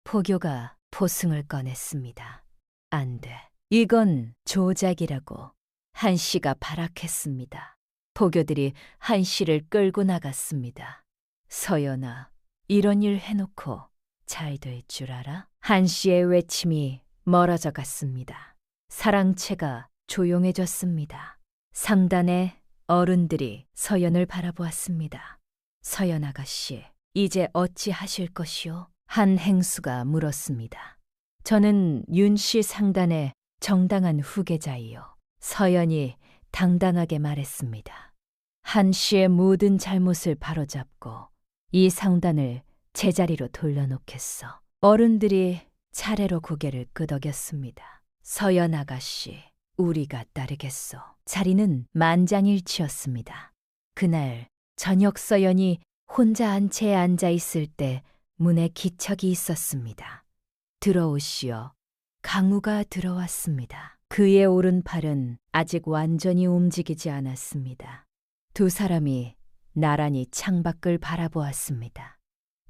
포교가 포승을 꺼냈습니다. 안 돼. 이건 조작이라고 한씨가 발악했습니다. 포교들이 한씨를 끌고 나갔습니다. 서연아, 이런 일 해놓고 잘 될 줄 알아? 한씨의 외침이 멀어져 갔습니다. 사랑채가 조용해졌습니다. 상단의 어른들이 서연을 바라보았습니다. 서연 아가씨, 이제 어찌 하실 것이오? 한 행수가 물었습니다. 저는 윤씨 상단의 정당한 후계자이요. 서연이 당당하게 말했습니다. 한씨의 모든 잘못을 바로잡고 이 상단을 제자리로 돌려놓겠어. 어른들이 차례로 고개를 끄덕였습니다. 서연 아가씨, 우리가 따르겠소. 자리는 만장일치였습니다. 그날 저녁 서연이 혼자 한 채에 앉아 있을 때 문에 기척이 있었습니다. 들어오시오. 강우가 들어왔습니다. 그의 오른팔은 아직 완전히 움직이지 않았습니다. 두 사람이 나란히 창밖을 바라보았습니다.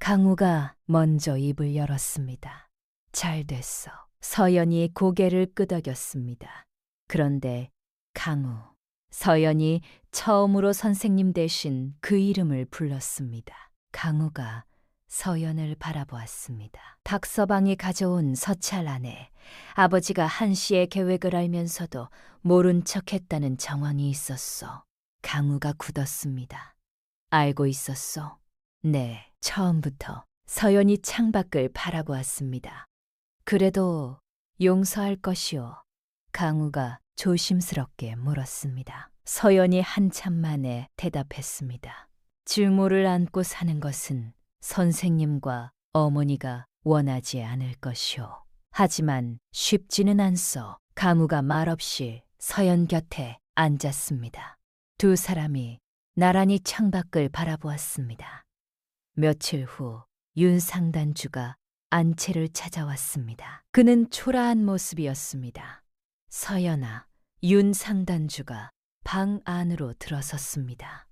강우가 먼저 입을 열었습니다. 잘 됐어. 서연이 고개를 끄덕였습니다. 그런데 강우, 서연이 처음으로 선생님 대신 그 이름을 불렀습니다. 강우가 서연을 바라보았습니다. 닥서방이 가져온 서찰 안에 아버지가 한씨의 계획을 알면서도 모른 척했다는 정황이 있었어. 강우가 굳었습니다. 알고 있었어? 네, 처음부터. 서연이 창밖을 바라보았습니다. 그래도 용서할 것이오. 강우가 조심스럽게 물었습니다. 서연이 한참 만에 대답했습니다. 증오를 안고 사는 것은 선생님과 어머니가 원하지 않을 것이오. 하지만 쉽지는 않소. 강우가 말없이 서연 곁에 앉았습니다. 두 사람이 나란히 창밖을 바라보았습니다. 며칠 후 윤상단주가 안채를 찾아왔습니다. 그는 초라한 모습이었습니다. 서연아, 윤상단주가 방 안으로 들어섰습니다.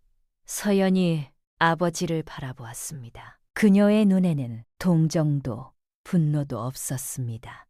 서연이 아버지를 바라보았습니다. 그녀의 눈에는 동정도 분노도 없었습니다.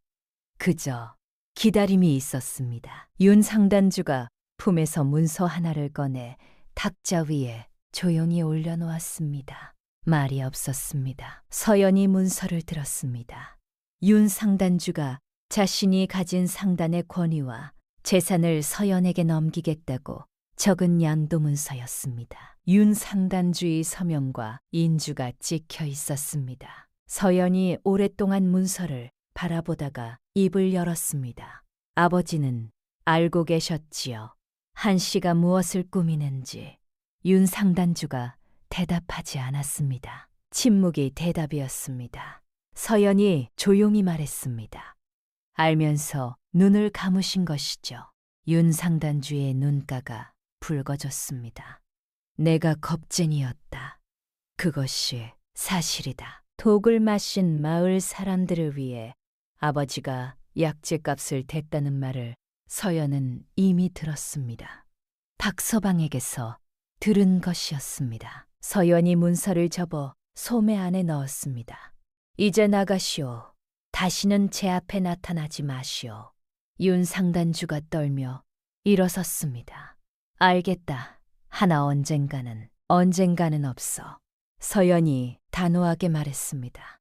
그저 기다림이 있었습니다. 윤상단주가 품에서 문서 하나를 꺼내 탁자 위에 조용히 올려놓았습니다. 말이 없었습니다. 서연이 문서를 들었습니다. 윤상단주가 자신이 가진 상단의 권위와 재산을 서연에게 넘기겠다고 적은 양도문서였습니다. 윤상단주의 서명과 인주가 찍혀 있었습니다. 서연이 오랫동안 문서를 바라보다가 입을 열었습니다. 아버지는 알고 계셨지요. 한 씨가 무엇을 꾸미는지 윤상단주가 대답하지 않았습니다. 침묵이 대답이었습니다. 서연이 조용히 말했습니다. 알면서 눈을 감으신 것이죠. 윤상단주의 눈가가 붉어졌습니다. 내가 겁쟁이였다. 그것이 사실이다. 독을 마신 마을 사람들을 위해 아버지가 약재값을 댔다는 말을 서연은 이미 들었습니다. 박서방에게서 들은 것이었습니다. 서연이 문서를 접어 소매 안에 넣었습니다. 이제 나가시오. 다시는 제 앞에 나타나지 마시오. 윤상단주가 떨며 일어섰습니다. 알겠다. 하나 언젠가는 없어. 서연이 단호하게 말했습니다.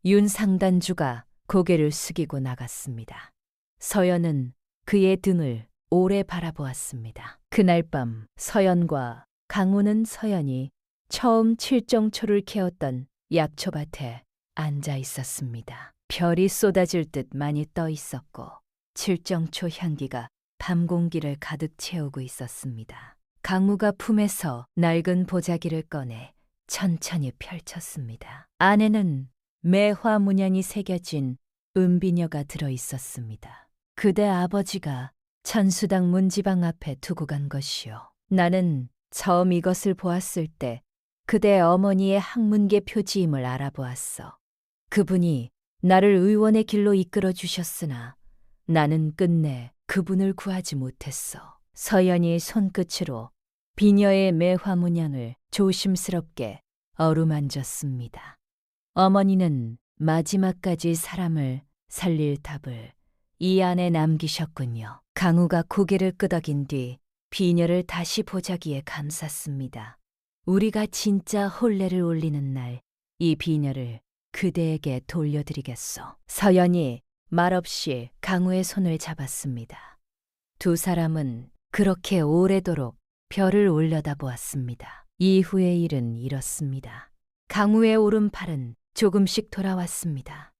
윤상단주가 고개를 숙이고 나갔습니다. 서연은 그의 등을 오래 바라보았습니다. 그날 밤 서연과 강우는 서연이 처음 칠정초를 캐었던 약초밭에 앉아 있었습니다. 별이 쏟아질 듯 많이 떠 있었고 칠정초 향기가 밤 공기를 가득 채우고 있었습니다. 강우가 품에서 낡은 보자기를 꺼내 천천히 펼쳤습니다. 안에는 매화 문양이 새겨진 은비녀가 들어 있었습니다. 그대 아버지가 천수당 문지방 앞에 두고 간 것이요. 나는 처음 이것을 보았을 때 그대 어머니의 학문계 표지임을 알아보았어. 그분이 나를 의원의 길로 이끌어 주셨으나 나는 끝내 그분을 구하지 못했어. 서연이 손끝으로 비녀의 매화 문양을 조심스럽게 어루만졌습니다. 어머니는 마지막까지 사람을 살릴 답을 이 안에 남기셨군요. 강우가 고개를 끄덕인 뒤 비녀를 다시 보자기에 감쌌습니다. 우리가 진짜 혼례를 올리는 날 이 비녀를 그대에게 돌려드리겠소. 서연이 말없이 강우의 손을 잡았습니다. 두 사람은 그렇게 오래도록 별을 올려다보았습니다. 이후의 일은 이렇습니다. 강우의 오른팔은 조금씩 돌아왔습니다.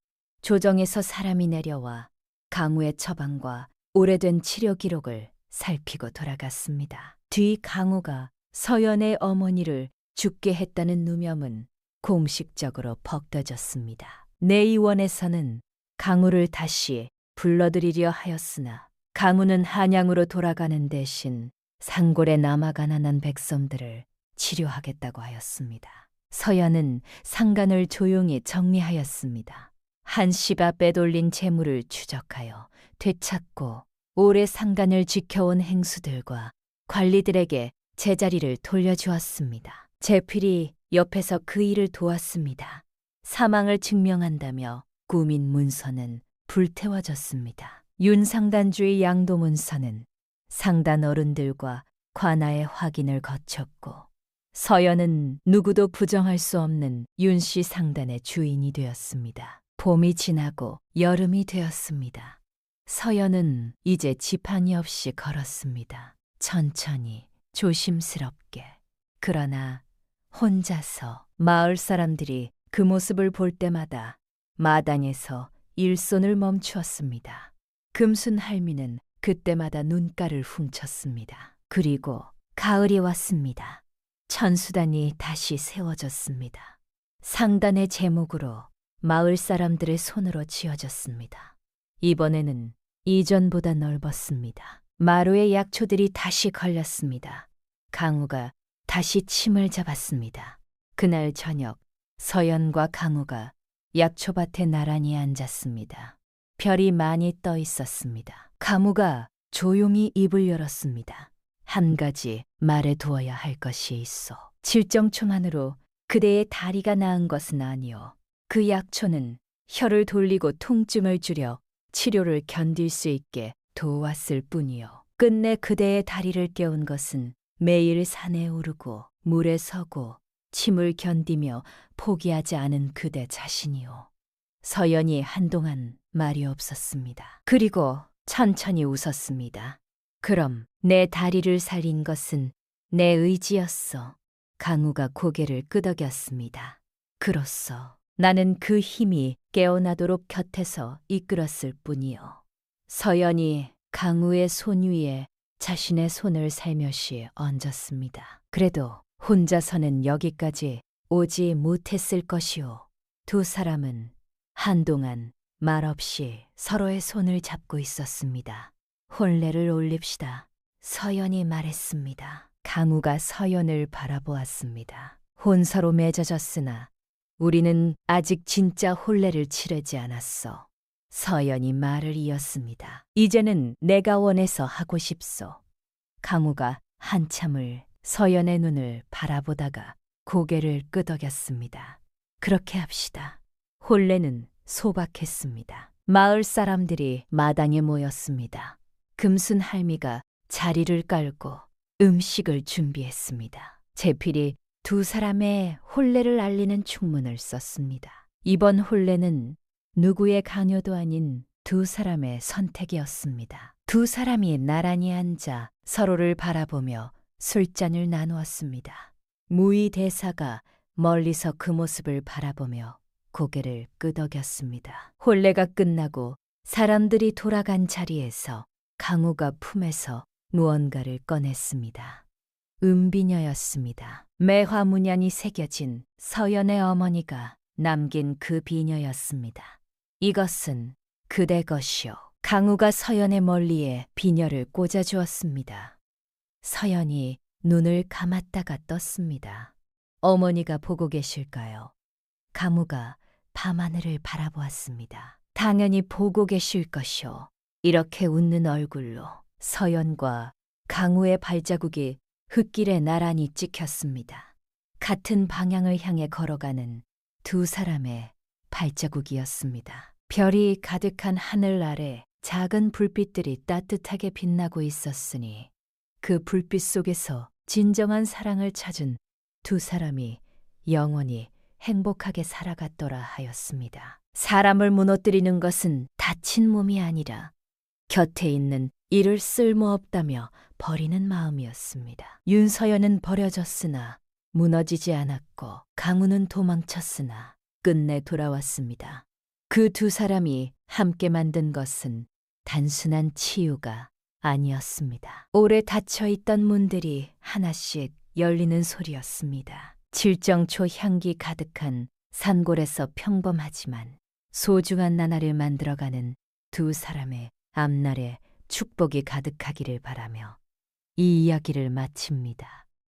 조정에서 사람이 내려와 강우의 처방과 오래된 치료 기록을 살피고 돌아갔습니다. 뒤 강우가 서연의 어머니를 죽게 했다는 누명은 공식적으로 벗겨졌습니다. 내의원에서는 강우를 다시 불러들이려 하였으나 강우는 한양으로 돌아가는 대신 상골에 남아 가난한 백성들을 치료하겠다고 하였습니다. 서연은 상간을 조용히 정리하였습니다. 한 씨가 빼돌린 재물을 추적하여 되찾고 오래 상간을 지켜온 행수들과 관리들에게 제자리를 돌려주었습니다. 제필이 옆에서 그 일을 도왔습니다. 사망을 증명한다며 꾸민 문서는 불태워졌습니다. 윤상단주의 양도문서는 상단 어른들과 관아의 확인을 거쳤고 서연은 누구도 부정할 수 없는 윤씨 상단의 주인이 되었습니다. 봄이 지나고 여름이 되었습니다. 서연은 이제 지팡이 없이 걸었습니다. 천천히 조심스럽게. 그러나 혼자서. 마을 사람들이 그 모습을 볼 때마다 마당에서 일손을 멈추었습니다. 금순 할미는 그때마다 눈가를 훔쳤습니다. 그리고 가을이 왔습니다. 천수단이 다시 세워졌습니다. 상단의 제목으로 마을 사람들의 손으로 지어졌습니다. 이번에는 이전보다 넓었습니다. 마루의 약초들이 다시 걸렸습니다. 강우가 다시 침을 잡았습니다. 그날 저녁 서연과 강우가 약초밭에 나란히 앉았습니다. 별이 많이 떠 있었습니다. 강우가 조용히 입을 열었습니다. 한 가지 말해 두어야 할 것이 있어. 질정초만으로 그대의 다리가 나은 것은 아니오. 그 약초는 혀를 돌리고 통증을 줄여 치료를 견딜 수 있게 도왔을 뿐이요. 끝내 그대의 다리를 깨운 것은 매일 산에 오르고 물에 서고 침을 견디며 포기하지 않은 그대 자신이오. 서연이 한동안 말이 없었습니다. 그리고 천천히 웃었습니다. 그럼 내 다리를 살린 것은 내 의지였어. 강우가 고개를 끄덕였습니다. 그로써 나는 그 힘이 깨어나도록 곁에서 이끌었을 뿐이요. 서연이 강우의 손 위에 자신의 손을 살며시 얹었습니다. 그래도 혼자서는 여기까지 오지 못했을 것이오. 두 사람은 한동안 말없이 서로의 손을 잡고 있었습니다. 혼례를 올립시다. 서연이 말했습니다. 강우가 서연을 바라보았습니다. 혼서로 맺어졌으나 우리는 아직 진짜 혼례를 치르지 않았어. 서연이 말을 이었습니다. 이제는 내가 원해서 하고 싶소. 강우가 한참을 서연의 눈을 바라보다가 고개를 끄덕였습니다. 그렇게 합시다. 혼례는 소박했습니다. 마을 사람들이 마당에 모였습니다. 금순 할미가 자리를 깔고 음식을 준비했습니다. 제필이 두 사람의 혼례를 알리는 축문을 썼습니다. 이번 혼례는 누구의 강요도 아닌 두 사람의 선택이었습니다. 두 사람이 나란히 앉아 서로를 바라보며 술잔을 나누었습니다. 무의 대사가 멀리서 그 모습을 바라보며 고개를 끄덕였습니다. 혼례가 끝나고 사람들이 돌아간 자리에서 강우가 품에서 무언가를 꺼냈습니다. 은비녀였습니다. 매화문양이 새겨진 서연의 어머니가 남긴 그 비녀였습니다. 이것은 그대 것이요. 강우가 서연의 멀리에 비녀를 꽂아주었습니다. 서연이 눈을 감았다가 떴습니다. 어머니가 보고 계실까요? 강우가 밤하늘을 바라보았습니다. 당연히 보고 계실 것이오. 이렇게 웃는 얼굴로 서연과 강우의 발자국이 흙길에 나란히 찍혔습니다. 같은 방향을 향해 걸어가는 두 사람의 발자국이었습니다. 별이 가득한 하늘 아래 작은 불빛들이 따뜻하게 빛나고 있었으니 그 불빛 속에서 진정한 사랑을 찾은 두 사람이 영원히 행복하게 살아갔더라 하였습니다. 사람을 무너뜨리는 것은 다친 몸이 아니라 곁에 있는 이를 쓸모없다며 버리는 마음이었습니다. 윤서연은 버려졌으나 무너지지 않았고 강우는 도망쳤으나 끝내 돌아왔습니다. 그 두 사람이 함께 만든 것은 단순한 치유가 아니었습니다. 오래 닫혀있던 문들이 하나씩 열리는 소리였습니다. 질정초 향기 가득한 산골에서 평범하지만 소중한 나날을 만들어가는 두 사람의 앞날에 축복이 가득하기를 바라며 이 이야기를 마칩니다.